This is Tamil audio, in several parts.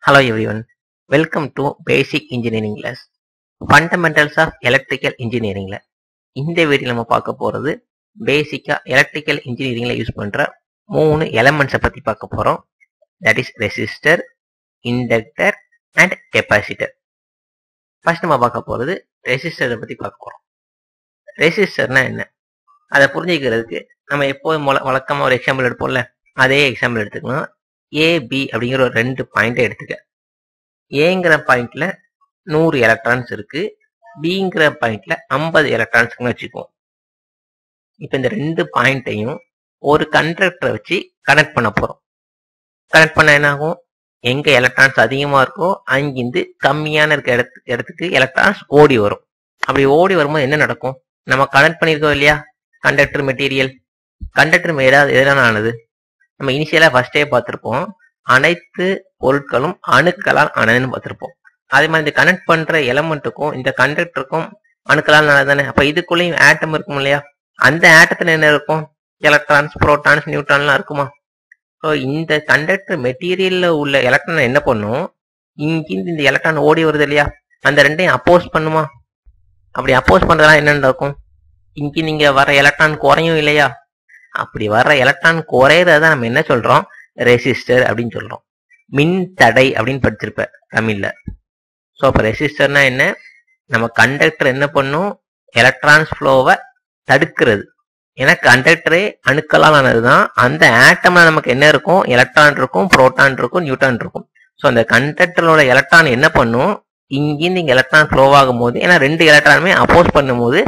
Hello everyone, welcome to Basic Engineering Class. Fundamentals of Electrical Engineering. இந்த வீடியோல நம்ம பார்க்க போறது பேசிக்கா எலக்ட்ரிக்கல் இன்ஜினியரிங்ல யூஸ் பண்ற 3 எலிமெண்ட்ஸை பத்தி பார்க்க போறோம். That is resistor, inductor and capacitor. First நம்ம பார்க்க போறது ரெசிஸ்டரை பத்தி பார்க்க போறோம். ரெசிஸ்டர்னா என்ன, அதை புரிஞ்சுக்கிறதுக்கு நம்ம எப்போதும் வழக்கமா ஒரு எக்ஸாம்பிள் எடுப்போம்ல, அதே எக்ஸாம்பிள் எடுத்துக்கலாம். ஏபி அப்படிங்கிற ஒரு 2 பாயிண்ட் எடுத்துக்க. ஏங்கிற பாயிண்ட்ல 100 எலக்ட்ரான்ஸ் இருக்கு, பிங்கிற பாயிண்ட்ல 50 எலக்ட்ரான்ஸ்னு வச்சுக்குவோம். இப்ப இந்த 2 பாயிண்ட்டையும் ஒரு கண்டக்டரை வச்சு கனெக்ட் பண்ண போறோம். கனெக்ட் பண்ண என்ன ஆகும், எங்க எலக்ட்ரான்ஸ் அதிகமா இருக்கோ அங்கிருந்து கம்மியான இருக்க இடத்துக்கு எலக்ட்ரான்ஸ் ஓடி வரும். அப்படி ஓடி வரும்போது என்ன நடக்கும், நம்ம கனெக்ட் பண்ணிருக்கோம் இல்லையா கண்டக்டர் மெட்டீரியல். கண்டக்டர் எதனால ஆனது, நம்ம இனிஷியலா ஃபர்ஸ்டே பார்த்திருப்போம், அனைத்து பொருட்களும் அணுக்களால் ஆனதுன்னு பார்த்திருப்போம். அதே மாதிரி இந்த கனெக்ட் பண்ற எலமெண்ட்டுக்கும் இந்த கண்டக்டருக்கும் அணுக்களால் ஆனதானே. அப்ப இதுக்குள்ளேயும் ஆட்டம் இருக்கும் இல்லையா, அந்த ஆட்டத்துல என்ன இருக்கும், எலக்ட்ரான்ஸ், புரோட்டான்ஸ், நியூட்ரான்லாம் இருக்குமா. ஸோ இந்த கண்டக்டர் மெட்டீரியல்ல உள்ள எலக்ட்ரான் என்ன பண்ணும், இங்கிருந்து இந்த எலக்ட்ரான் ஓடி வருது இல்லையா, அந்த ரெண்டையும் அப்போஸ் பண்ணுமா. அப்படி அப்போஸ் பண்றதுலாம் என்ன நடக்கும், இங்க நீங்க வர எலக்ட்ரான் குறையும் இல்லையா. அப்படி வர்ற எலக்ட்ரான் குறையறத நம்ம என்ன சொல்றோம், ரெசிஸ்டர் அப்படின்னு சொல்றோம். மின் தடை அப்படின்னு படிச்சிருப்ப தமிழ்ல. ஸோ அப்ப ரெசிஸ்டர்னா என்ன, நம்ம கண்டக்டர் என்ன பண்ணும், எலக்ட்ரான்ஸ் ஃப்ளோவை தடுக்கிறது. ஏன்னா கண்டக்டரே அணுக்களால் ஆனதுதான். அந்த ஆட்டம்ல நமக்கு என்ன இருக்கும், எலக்ட்ரான் இருக்கும், புரோட்டான் இருக்கும், நியூட்ரான் இருக்கும். ஸோ அந்த கண்டக்டரோட எலக்ட்ரான் என்ன பண்ணும், இங்கிருந்து இங்க எலக்ட்ரான் ஃப்ளோ ஆகும் போது, ஏன்னா 2 எலக்ட்ரானுமே அப்போஸ் பண்ணும் போது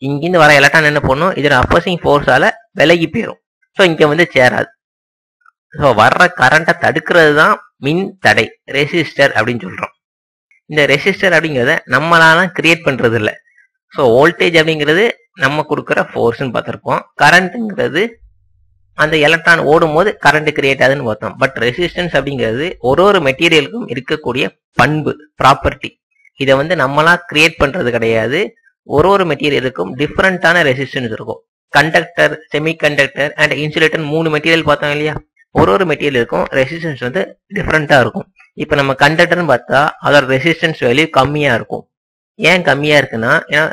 இங்கிருந்து வர எலக்ட்ரான் என்ன பண்ணும், இதோட அப்போசிங் ஃபோர்ஸால விலகி போயிடும். ஸோ இங்க வந்து சேராது. ஸோ வர்ற கரண்ட்டை தடுக்கிறது தான் மின் தடை, ரெசிஸ்டர் அப்படின்னு சொல்றோம். இந்த ரெசிஸ்டர் அப்படிங்கிறத நம்மளால கிரியேட் பண்றது இல்லை. ஸோ வோல்டேஜ் அப்படிங்கிறது நம்ம கொடுக்குற ஃபோர்ஸ்ன்னு பார்த்திருப்போம். கரண்ட்ங்கிறது அந்த எலக்ட்ரான் ஓடும் போது கரண்ட் கிரியேட் ஆகுதுன்னு பார்த்தோம். பட் ரெசிஸ்டன்ஸ் அப்படிங்கிறது ஒரு மெட்டீரியலுக்கும் இருக்கக்கூடிய பண்பு, ப்ராப்பர்ட்டி. இதை வந்து நம்மளா கிரியேட் பண்றது கிடையாது. ஒரு மெட்டீரியலுக்கும் டிஃப்ரெண்டான ரெசிஸ்டன்ஸ் இருக்கும். Conductor, semi conductor and insulator 3 material பார்த்தோம் இல்லையா. ஒரு மெட்டீரியலுக்கும் ரெசிஸ்டன்ஸ் வந்து டிஃப்ரெண்டா இருக்கும். இப்ப நம்ம கண்டக்டர்னு பார்த்தா அதோட ரெசிஸ்டன்ஸ் வேல்யூ கம்மியா இருக்கும். ஏன் கம்மியா இருக்குன்னா, ஏன்னா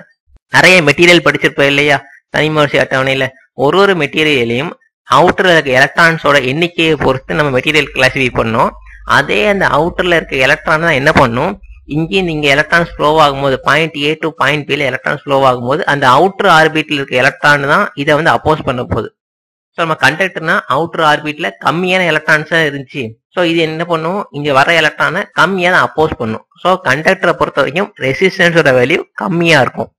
நிறைய மெட்டீரியல் படிச்சிருப்போம் இல்லையா தனிமவரிசை அட்டவணையில. ஒரு மெட்டீரியலையும் அவுட்டர்ல இருக்க எலக்ட்ரான்ஸோட எண்ணிக்கையை பொறுத்து நம்ம மெட்டீரியல் கிளாசிஃபை பண்ணோம். அதே அந்த அவுட்டர்ல இருக்க எலக்ட்ரான் தான் என்ன பண்ணும், இங்கேயும் இங்க எலக்ட்ரான்ஸ் ஃப்ளோ ஆகும்போது பாயிண்ட் ஏ டு பாயிண்ட் பில எலக்ட்ரான்ஸ் ஃப்ளோ ஆகும்போது அந்த அவுட்டர் ஆர்பிட்ல இருக்க எலக்ட்ரான் தான் இதை வந்து அப்போஸ் பண்ண போகுது. ஸோ நம்ம கண்டக்டர்னா அவுட்டர் ஆர்பிட்ல கம்மியான எலக்ட்ரான்ஸா இருந்துச்சு. ஸோ இது என்ன பண்ணும், இங்க வர எலக்ட்ரானை கம்மியா தான் அப்போஸ் பண்ணும். ஸோ கண்டக்டரை பொறுத்த வரைக்கும் ரெசிஸ்டன்ஸோட வேல்யூ கம்மியா இருக்கும்.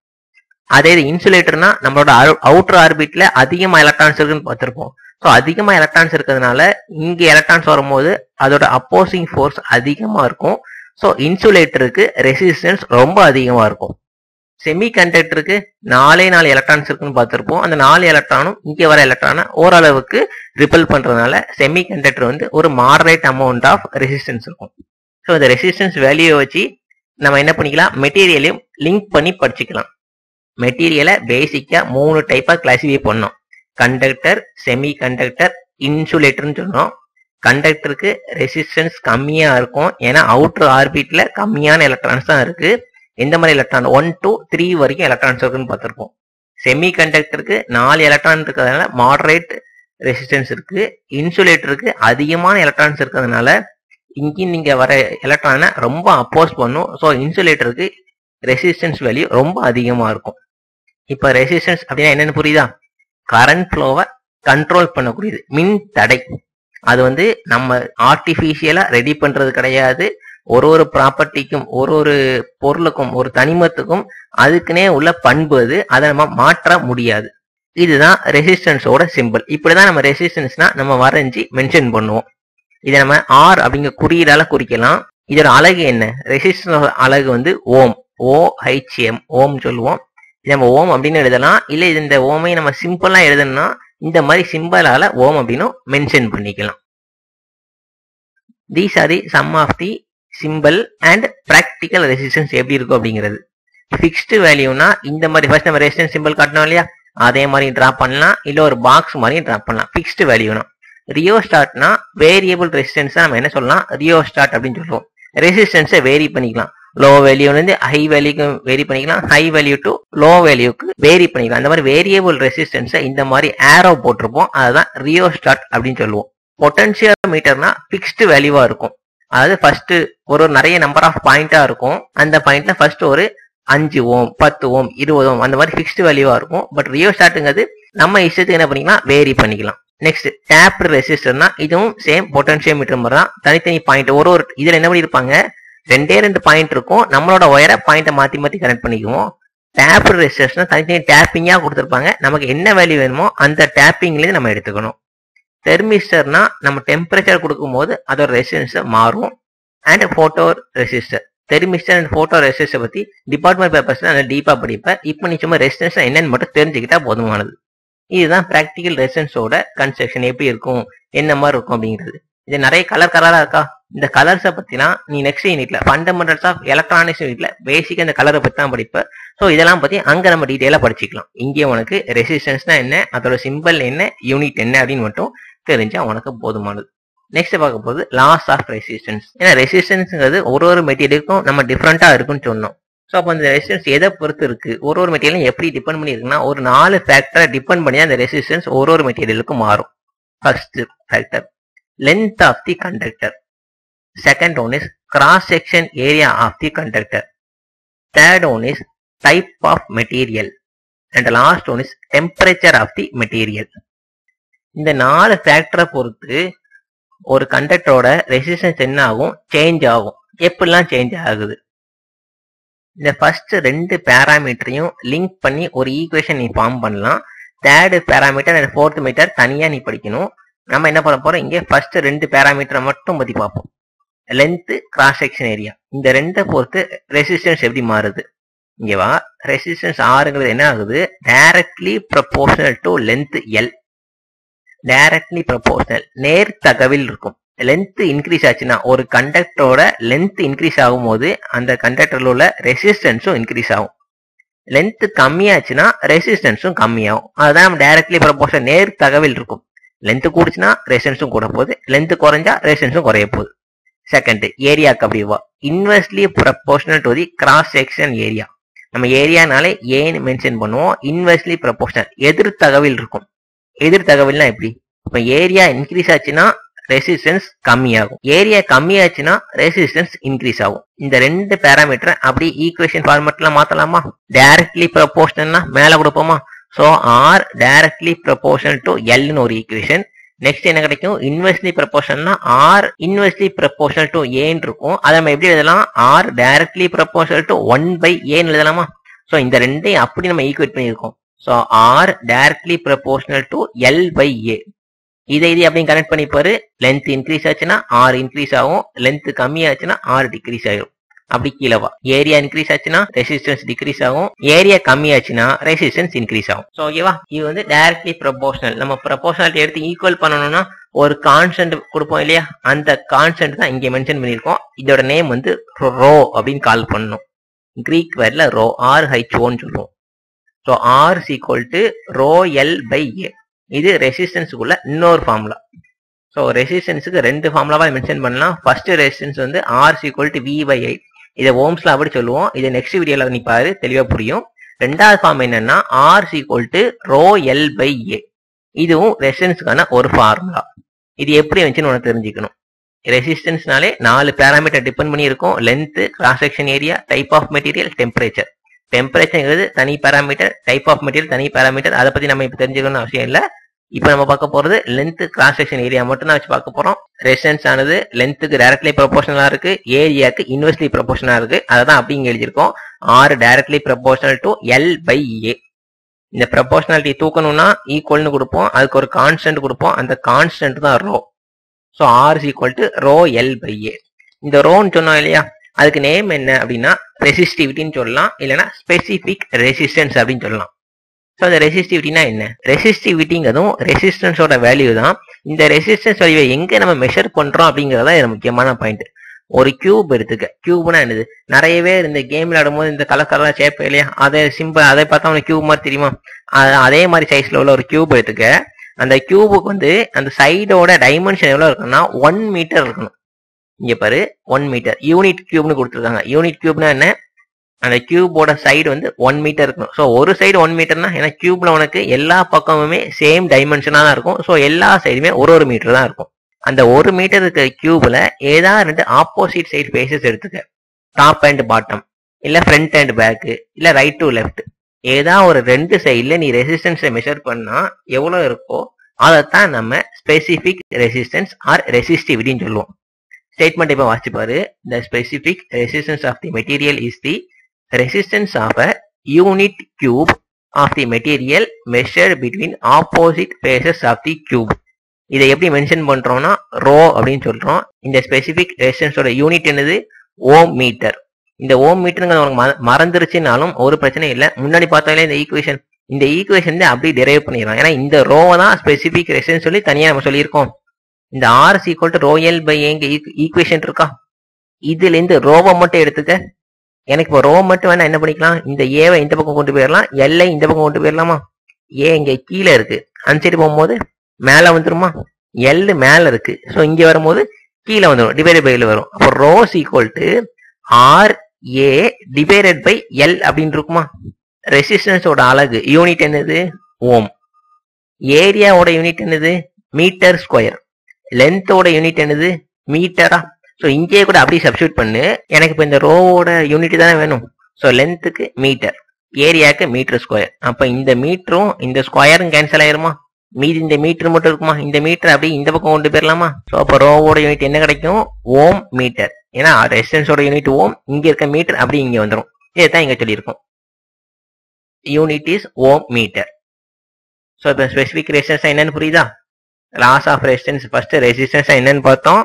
அதே இது இன்சுலேட்டர்னா நம்மளோட அவுட்டர் ஆர்பிட்ல அதிகமா எலக்ட்ரான்ஸ் இருக்குன்னு பார்த்திருப்போம். ஸோ அதிகமா எலக்ட்ரான்ஸ் இருக்கிறதுனால இங்க எலக்ட்ரான்ஸ் வரும்போது அதோட அப்போசிங் ஃபோர்ஸ் அதிகமா இருக்கும். ஸோ இன்சுலேட்டருக்கு ரெசிஸ்டன்ஸ் ரொம்ப அதிகமா இருக்கும். செமி கண்டக்டருக்கு 4 எலக்ட்ரான்ஸ் இருக்குன்னு பார்த்திருப்போம். அந்த 4 எலக்ட்ரானும் இங்க வர எலக்ட்ரானை ஓரளவுக்கு ரிப்பல் பண்றதுனால செமி கண்டக்டர் வந்து ஒரு மாடரேட் அமௌண்ட் ஆஃப் ரெசிஸ்டன்ஸ் இருக்கும். ஸோ இந்த ரெசிஸ்டன்ஸ் வேல்யூவை வச்சு நம்ம என்ன பண்ணிக்கலாம், மெட்டீரியலையும் லிங்க் பண்ணி படிச்சுக்கலாம். மெட்டீரியலை பேசிக்கா 3 டைப்பா கிளாசிஃபை பண்ணோம். கண்டக்டர், செமி கண்டக்டர், இன்சுலேட்டர்னு சொன்னோம். கண்டக்டருக்கு ரெசிஸ்டன்ஸ் கம்மியா இருக்கும், ஏன்னா அவுட்டர் ஆர்பிட்ல கம்மியான எலக்ட்ரான்ஸ் தான் இருக்கு. எந்த மாதிரி எலக்ட்ரான், 1 to 3 வரைக்கும் எலக்ட்ரான்ஸ் இருக்குன்னு பார்த்திருப்போம். செமி கண்டக்டருக்கு 4 எலக்ட்ரான் இருக்கிறதுனால மாடரேட் ரெசிஸ்டன்ஸ் இருக்கு. இன்சுலேட்டருக்கு அதிகமான எலக்ட்ரான்ஸ் இருக்கிறதுனால இங்கேயும் நீங்க வர எலக்ட்ரானை ரொம்ப அப்போஸ் பண்ணும். ஸோ இன்சுலேட்டருக்கு ரெசிஸ்டன்ஸ் வேல்யூ ரொம்ப அதிகமா இருக்கும். இப்ப ரெசிஸ்டன்ஸ் அப்படின்னா என்னன்னு புரியுதா, கரண்ட் ஃப்ளோவை கண்ட்ரோல் பண்ணக்கூடியது, மின் தடை. அது வந்து நம்ம ஆர்டிபிஷியலா ரெடி பண்றது கிடையாது. ஒரு ப்ராப்பர்ட்டிக்கும் ஒரு பொருளுக்கும் ஒரு தனிமத்துக்கும் அதுக்குன்னே உள்ள பண்பு அது, அதை நம்ம மாற்ற முடியாது. இதுதான் ரெசிஸ்டன்ஸோட சிம்பிள். இப்படிதான் நம்ம ரெசிஸ்டன்ஸ்னா நம்ம வரைஞ்சி மென்ஷன் பண்ணுவோம். இதை நம்ம ஆர் அப்படிங்கிற குறியீடால குறிக்கலாம். இதோட அலகு என்ன, ரெசிஸ்டன்ஸ் அலகு வந்து ஓம், OHM, ஓம் சொல்லுவோம். நம்ம ஓம் அப்படின்னு எழுதலாம். இல்ல இந்த ஓமை நம்ம சிம்பிளா எழுதணும்னா இந்த மாதிரி சிம்பிளால ஓம் அப்படின்னு மென்ஷன் பண்ணிக்கலாம். These are the some of the simple and practical resistance எப்படி இருக்கும் அப்படிங்கிறது. ஃபிக்ஸ்டு வேல்யூனா இந்த மாதிரி ஃபர்ஸ்ட் நம்ம ரெசிஸ்டன்ஸ் சிம்பிள் காட்டணும் இல்லையா, அதே மாதிரி டிரா பண்ணலாம். இல்ல ஒரு பாக்ஸ் மாதிரி டிரா பண்ணலாம். ஃபிக்ஸ்டு வேல்யூனா ரியோஸ்டாட்னா வேரியபிள் ரெசிஸ்டன்ஸ் நம்ம என்ன சொல்லலாம், ரியோஸ்டாட் அப்படின்னு சொல்லுவோம். ரெசிஸ்டன்ஸை வேரி பண்ணிக்கலாம். லோ வேல்யூல இருந்து ஹை வேல்யூக்கு வேரி பண்ணிக்கலாம், ஹை வேல்யூ டு லோ வேல்யூக்கு வேரி பண்ணிக்கலாம். அந்த மாதிரி வேரியபிள் ரெசிஸ்டன்ஸை இந்த மாதிரி ஏரோ போட்டிருப்போம், அதுதான் ரியோஸ்டாட் அப்படின்னு சொல்லுவோம். பொட்டன்ஷியல் மீட்டர்னா பிக்ஸ்டு வேல்யூவா இருக்கும். அதாவது ஃபர்ஸ்ட் ஒரு நிறைய நம்பர் ஆஃப் பாயிண்டா இருக்கும். அந்த பாயிண்ட்ல ஃபர்ஸ்ட் ஒரு 5 ஓம் 10 ஓம் 20 ஓம் அந்த மாதிரி பிக்ஸ்டு வேல்யூவா இருக்கும். பட் ரியோஸ்டாட்டுங்கிறது நம்ம இஷ்டத்துக்கு என்ன பண்ணிக்கலாம், வேரி பண்ணிக்கலாம். நெக்ஸ்ட் டேப்டு ரெசிஸ்டர்னா இதுவும் சேம் பொட்டன்ஷியல் மீட்டர் மாதிரி தான். தனித்தனி பாயிண்ட் ஒரு இதுல என்ன பண்ணிருப்பாங்க, ரெண்டு பாயிண்ட் இருக்கும். நம்மளோட ஒயரை பாயிண்ட்டை மாத்தி மாத்தி கனெக்ட் பண்ணிக்குவோம். டேப்டு ரெசிஸ்டர்ஸ்னா தனித்தனி டேப்பிங்கா கொடுத்துருப்பாங்க. நமக்கு என்ன வேல்யூ வேணுமோ அந்த டேப்பிங்லேருந்து நம்ம எடுத்துக்கணும். தெர்மிஸ்டர்னா நம்ம டெம்பரேச்சர் கொடுக்கும் போது அதோட ரெசிஸ்டன்ஸ் மாறும். And photo resistor, thermistor and photo resistor பத்தி டிபார்ட்மெண்ட் பேப்பர்ஸ்ல நல்லா டீப்பா படிப்பேன். இப்போ நீ சும்மா ரெசிஸ்டன்ஸ் என்னன்னு மட்டும் தெரிஞ்சுக்கிட்டா போதுமானது. இதுதான் பிராக்டிகல் ரெசிஸ்டன்ஸோட கன்ஸ்ட்ரக்ஷன் எப்படி இருக்கும், என்ன மாதிரி இருக்கும் அப்படிங்கிறது. இது நிறைய கலரா இருக்கா. இந்த கலர்ஸை பத்திலாம் நீ நெக்ஸ்ட் யூனிட்ல ஃபண்டமெண்டல்ஸ் ஆஃப் எலக்ட்ரானிக்ஸ் யூனிட்ல பேசிக்கா இந்த கலரை பத்தி தான் படிப்பேன். ஸோ இதெல்லாம் பத்தி அங்க நம்ம டீட்டெயிலா படிச்சுக்கலாம். இங்கே உனக்கு ரெசிஸ்டன்ஸ்னா என்ன, அதோட சிம்பிள் என்ன, யூனிட் என்ன அப்படின்னு மட்டும் தெரிஞ்சா உனக்கு போதுமானது. நெக்ஸ்ட் பார்க்க போது லாஸ் ஆஃப் ரெசிஸ்டன்ஸ். ஏன்னா ரெசிஸ்டன்ஸ்ங்கிறது ஒரு மெட்டீரியலுக்கும் நம்ம டிஃப்ரெண்டா இருக்குன்னு சொன்னோம். ஸோ அப்போ அந்த ரெசிஸ்டன்ஸ் எதை பொறுத்து இருக்கு, ஒரு மெட்டீரியலும் எப்படி டிபெண்ட் பண்ணி இருக்குன்னா ஒரு 4 ஃபேக்டரை டிபெண்ட் பண்ணி அந்த ரெசிஸ்டன்ஸ் ஒரு மெட்டீரியலுக்கும் மாறும். First factor length of the conductor, second one is cross section area of the conductor, third one is type of material, and the last one is temperature of the material. இந்த 4 ஃபேக்டரை பொறுத்து ஒரு கண்டக்டரோட ரெசிஸ்டன்ஸ் என்ன ஆகும், சேஞ்ச் ஆகும். எப்படிலாம் சேஞ்ச் ஆகுது, இந்த ஃபர்ஸ்ட் 2 பேராமீட்டரையும் லிங்க் பண்ணி ஒரு ஈக்குவேஷன் நீ ஃபார்ம் பண்ணலாம். Third parameter and fourth meter தனியா நீ படிக்கணும். நம்ம என்ன பண்ண போறோம், இங்கே ஃபர்ஸ்ட் 2 பேராமீட்டரை மட்டும் பத்தி பார்ப்போம். லென்த், கிராஸ் செக்ஷன் ஏரியா, இந்த 2 பொறுத்து ரெசிஸ்டன்ஸ் எப்படி மாறுது. இங்கேவா ரெசிஸ்டன்ஸ் ஆறுங்கிறது என்ன ஆகுது, directly proportional to length L. Directly proportional நேர் தகவில் இருக்கும். லென்த் இன்க்ரீஸ் ஆச்சுன்னா ஒரு கண்டக்டரோட லென்த் இன்க்ரீஸ் ஆகும் போது அந்த கண்டக்டர்ல உள்ள ரெசிஸ்டன்ஸும் இன்க்ரீஸ் ஆகும். லென்த் கம்மியாச்சுன்னா ரெசிஸ்டன்ஸும் கம்மியாகும். அதுதான் டைரக்ட்லி ப்ரொபோர்ஷனல், நேர் தகவில் இருக்கும். லென்த் கூடுச்சுன்னா ரெசிஸ்டன்ஸும் கூட போகுது, லென்த் குறைஞ்சா ரெசிஸ்டன்ஸும் குறைய போகுது. செகண்ட் ஏரியாக்கு அப்படிவா, inversely proportional to the cross section area. நம்ம ஏரியானாலே ஏன்னு மென்ஷன் பண்ணுவோம். இன்வெர்ஸ்லி ப்ரொபோர்ஷனல் எதிர் தகவில் இருக்கும். எதிர் தகவல்னா எப்படி, இப்ப ஏரியா இன்க்ரீஸ் ஆச்சுன்னா ரெசிஸ்டன்ஸ் கம்மியாகும், ஏரியா கம்மியாச்சுன்னா ரெசிஸ்டன்ஸ் இன்க்ரீஸ் ஆகும். இந்த 2 பேராமீட்டர் அப்படி ஈக்குவேஷன் ஃபார்மேட்ல மாத்தலாமா. டைரக்ட்லி ப்ரொபோர்ஷனல்னா மேல கொடுப்போமா. So R directly proportional to எல்னு ஒரு ஈக்குவேஷன். நெக்ஸ்ட் என்ன கிடைக்கும், இன்வெர்ஸ்லி ப்ரொபோர்ஷனல்னா ஆர் இன்வெர்ஸ்லி ப்ரொபோர்ஷனல் டு ஏன்னு இருக்கும். அதை நம்ம எப்படி எழுதலாம், R directly proportional to 1/a எழுதலாமா. ஸோ இந்த 2ஐயும் அப்படி நம்ம ஈக்குவேட் பண்ணியிருக்கோம். So R directly proportional to L/A. இதை அப்படின்னு கனெக்ட் பண்ணிப்பாரு. லென்த் இன்க்ரீஸ் ஆச்சுன்னா ஆர் இன்க்ரீஸ் ஆகும், லென்த் கம்மியாச்சுன்னா ஆர் டிக்ரீஸ் ஆகும். அப்படி கீழவா, ஏரியா இன்க்ரீஸ் ஆச்சுன்னா ரெசிஸ்டன்ஸ் டிக்ரீஸ் ஆகும், ஏரியா கம்மியாச்சுன்னா ரெசிஸ்டன்ஸ் இன்க்ரீஸ் ஆகும். ஸோ ஓகேவா, இது வந்து டைரக்ட்லி ப்ரொபோர்ஷனல். நம்ம ப்ரொபோர்ஷனாலிட்டி எடுத்து ஈக்குவல் பண்ணணும்னா ஒரு கான்ஸ்டன்ட் கொடுப்போம் இல்லையா, அந்த கான்ஸ்டன்ட் தான் இங்கே மென்ஷன் பண்ணியிருக்கோம். இதோட நேம் வந்து ரோ அப்படின்னு கால் பண்ணணும். கிரீக் வேர்ட்ல ரோ, RHOன்னு சொல்லுவோம். So R is equal to rho L/A. இது ரெசிஸ்டன்ஸுக்குள்ள இன்னொரு ஃபார்முலா. ஸோ ரெசிஸ்டன்ஸுக்கு 2 ஃபார்முலாவா மென்ஷன் பண்ணலாம். ஃபர்ஸ்ட் ரெசிஸ்டன்ஸ் வந்து R is equal to V/I. இதை ஓம்ஸ்ல அப்படி சொல்லுவோம். இதை நெக்ஸ்ட் வீடியோல நீ பாரு, தெளிவா புரியும். ரெண்டாவது ஃபார்ம் என்னன்னா R is equal to rho L/A. இதுவும் ரெசிஸ்டன்ஸுக்கான ஒரு ஃபார்முலா. இது எப்படி வந்துச்சுன்னு உனக்கு தெரிஞ்சுக்கணும். ரெசிஸ்டன்ஸ்னாலே 4 பேராமீட்டர் டிபெண்ட் பண்ணி இருக்கும். Length, cross section area, type of material, temperature. டெம்பரேச்சர்ங்கிறது தனி பேராமீட்டர், டைப் ஆஃப் மெட்டீரியல் தனி பேராமீட்டர். அதை பத்தி நம்ம இப்ப தெரிஞ்சுக்கணும்னு அவசியம் இல்லை. இப்ப நம்ம பார்க்க போறது லென்த், கிராஸ் செக்ஷன் ஏரியா மட்டும் தான் வச்சு பார்க்க போறோம். ரெசிஸ்டன்ஸ் ஆனது லென்த்துக்கு டைரக்ட்லி ப்ரொபோர்ஷனலா இருக்கு, ஏரியாக்கு இன்வெர்ஸ்லி ப்ரொபோர்ஷனலா இருக்கு. அதான் அப்படிங்க எழுதியிருக்கோம். R directly proportional to L/A. இந்த ப்ரொபோர்ஷனாலிட்டி தூக்கணும்னா ஈக்குவல்னு கொடுப்போம், அதுக்கு ஒரு கான்ஸ்டன்ட் கொடுப்போம். அந்த கான்ஸ்டன்ட் தான் rho. So R is equal to rho L/A. இந்த ரோன்னு சொன்னோம் இல்லையா, அதுக்கு நேம் என்ன அப்படின்னா ரெசிஸ்டிவிட்டின்னு சொல்லலாம், இல்லைன்னா ஸ்பெசிபிக் ரெசிஸ்டன்ஸ் அப்படின்னு சொல்லலாம். ஸோ அந்த ரெசிஸ்டிவிட்டினா என்ன, ரெசிஸ்டிவிட்டிங்கிறதும் ரெசிஸ்டன்ஸோட வேல்யூ தான். இந்த ரெசிஸ்டன்ஸ் வேல்யூவை எங்க நம்ம மெஷர் பண்றோம் அப்படிங்கறதா இது முக்கியமான பாயிண்ட். ஒரு கியூப் எடுத்துக்க, கியூப்னா என்னது, நிறைய பேர் இந்த கேம் விளையாடும் போது இந்த கலர் கலரா ஷேப் இல்லையா, அதை சிம்பிள் அதை பார்த்தா அவனுக்கு கியூப் மாதிரி தெரியுமா, அதே மாதிரி சைஸ்ல உள்ள ஒரு கியூப் எடுத்துக்க. அந்த கியூபுக்கு வந்து அந்த சைடோட டைமென்ஷன் எவ்வளவு இருக்குன்னா 1 மீட்டர் இருக்கணும். இங்க பாரு 1 மீட்டர் யூனிட் கியூப்னு கொடுத்துருக்காங்க. யூனிட் கியூப்னா என்ன, அந்த கியூபோட சைடு வந்து 1 மீட்டர் இருக்கணும். ஸோ ஒரு சைடு 1 மீட்டர்னா ஏன்னா கியூப்ல உனக்கு எல்லா பக்கமுமே சேம் டைமென்ஷனா தான் இருக்கும். ஸோ எல்லா சைடுமே ஒரு மீட்டர் தான் இருக்கும். அந்த 1 மீட்டர் இருக்க கியூப்ல ஏதாவது 2 ஆப்போசிட் சைடு ஃபேஸஸ் எடுத்துக்க, டாப் அண்ட் பாட்டம், இல்ல ஃப்ரண்ட் அண்ட் பேக், இல்ல ரைட் டு லெஃப்ட், ஏதாவது ஒரு 2 சைட்ல நீ ரெசிஸ்டன்ஸை மெஷர் பண்ணா எவ்வளவு இருக்கோ அதைத்தான் நம்ம ஸ்பெசிபிக் ரெசிஸ்டன்ஸ் ஆர் ரெசிஸ்டிவிட்டின்னு சொல்லுவோம். ஸ்டேட்மெண்ட் இப்ப வாசிச்சு பாரு. The specific resistance of the material is the resistance of a unit cube of the material measured between opposite faces of the cube. இதை எப்படி மென்ஷன் பண்றோம்னா ரோ அப்படின்னு சொல்றோம். இந்த ஸ்பெசிபிக் ரெசிஸ்டன்ஸோட யூனிட் என்னது, ஓம் மீட்டர். இந்த ஓம் மீட்டருங்க உனக்கு மறந்துருச்சுனாலும் ஒரு பிரச்சனை இல்லை. முன்னாடி பார்த்தாலே இந்த ஈக்குவேஷன் அப்படி டெரைவ் பண்ணிடுறோம். ஏன்னா இந்த ரோவை தான் ஸ்பெசிபிக் ரெசிஸ்டன்ஸ் சொல்லி தனியா நம்ம சொல்லியிருக்கோம். இந்த R is equal to rho L by A equation இருக்கா, இதுல இருந்து ரோவை மட்டும் எடுத்துக்க. எனக்கு இப்போ ரோ மட்டும் வேணா என்ன பண்ணிக்கலாம், இந்த ஏவை இந்த பக்கம் கொண்டு போயிடலாம், எல்ஐ இந்த பக்கம் கொண்டு போயிடலாமா. ஏ இங்க கீழே இருக்கு, அந்த சைடு போகும்போது மேல வந்துருமா, எல் மேல இருக்கு. ஸோ இங்க வரும்போது கீழே வந்துடும், டிவைடட் பை வரும். அப்போ rho is equal to R A divided by L அப்படின்னு இருக்குமா. ரெசிஸ்டன்ஸோட அலகு யூனிட் என்னது, ஓம். ஏரியாவோட யூனிட் என்னது, மீட்டர் ஸ்கொயர். லென்த்தோட யூனிட் என்னது, மீட்டரா. ஸோ இங்கே கூட அப்படியே சப்ஸ்டியூட் பண்ணு. எனக்கு இப்போ இந்த ரோவோட யூனிட் தானே வேணும். ஸோ லென்த்துக்கு மீட்டர், ஏரியாவுக்கு மீட்டர் ஸ்கொயர். அப்போ இந்த மீட்டரும் இந்த ஸ்கொயரும் கேன்சல் ஆயிருமா, மீதி இந்த மீட்டர் மட்டும் இருக்குமா. இந்த மீட்டர் அப்படியே இந்த பக்கம் கொண்டு போயிடலாமா. ஸோ அப்போ ரோவோட யூனிட் என்ன கிடைக்கும், ஓம் மீட்டர். ஏன்னா ரெசிஸ்டன்ஸோட யூனிட் ஓம், இங்க இருக்க மீட்டர் அப்படி இங்க வந்துடும். இதைத்தான் இங்க சொல்லியிருக்கோம், unit is ohm metre. So இப்போ ஸ்பெசிபிக் ரெசிஸ்டன்ஸ் என்னன்னு புரியுதா. Laws of resistance first resistance என்னன்னு பார்த்தோம்.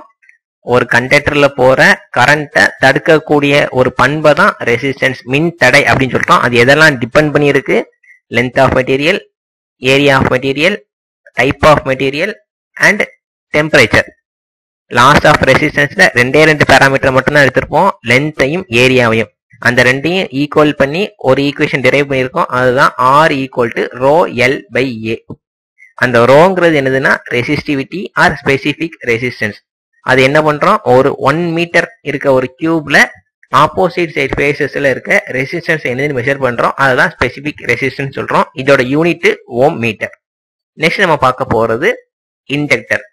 ஒரு கண்டக்டர்ல போற கரண்ட்டை தடுக்கக்கூடிய ஒரு பண்பை தான் ரெசிஸ்டன்ஸ், மின் தடை அப்படின்னு சொல்றோம். அது எதெல்லாம் டிபெண்ட் பண்ணியிருக்கு, length of material, area of material, type of material and temperature. Laws of ரெசிஸ்டன்ஸ்ல 2 பேராமீட்டர் மட்டும்தான் எடுத்திருப்போம், லென்த்தையும் ஏரியாவையும். அந்த ரெண்டையும் ஈக்குவல் பண்ணி ஒரு ஈக்குவேஷன் டிரைவ் பண்ணியிருக்கோம். அதுதான் R equal to rho L by A. அந்த ரோங்கிறது என்னதுன்னா ரெசிஸ்டிவிட்டி ஆர் ஸ்பெசிபிக் ரெசிஸ்டன்ஸ். அது என்ன பண்றோம், ஒரு 1 மீட்டர் இருக்க ஒரு கியூப்ல ஆப்போசிட் சைட் ஃபேஸஸ்ல இருக்க ரெசிஸ்டன்ஸ் என்னதுன்னு மெஷர் பண்றோம். அதுதான் ஸ்பெசிபிக் ரெசிஸ்டன்ஸ் சொல்றோம். இதோட யூனிட் ஓம் மீட்டர். நெக்ஸ்ட் நம்ம பார்க்க போறது இண்டக்டர்.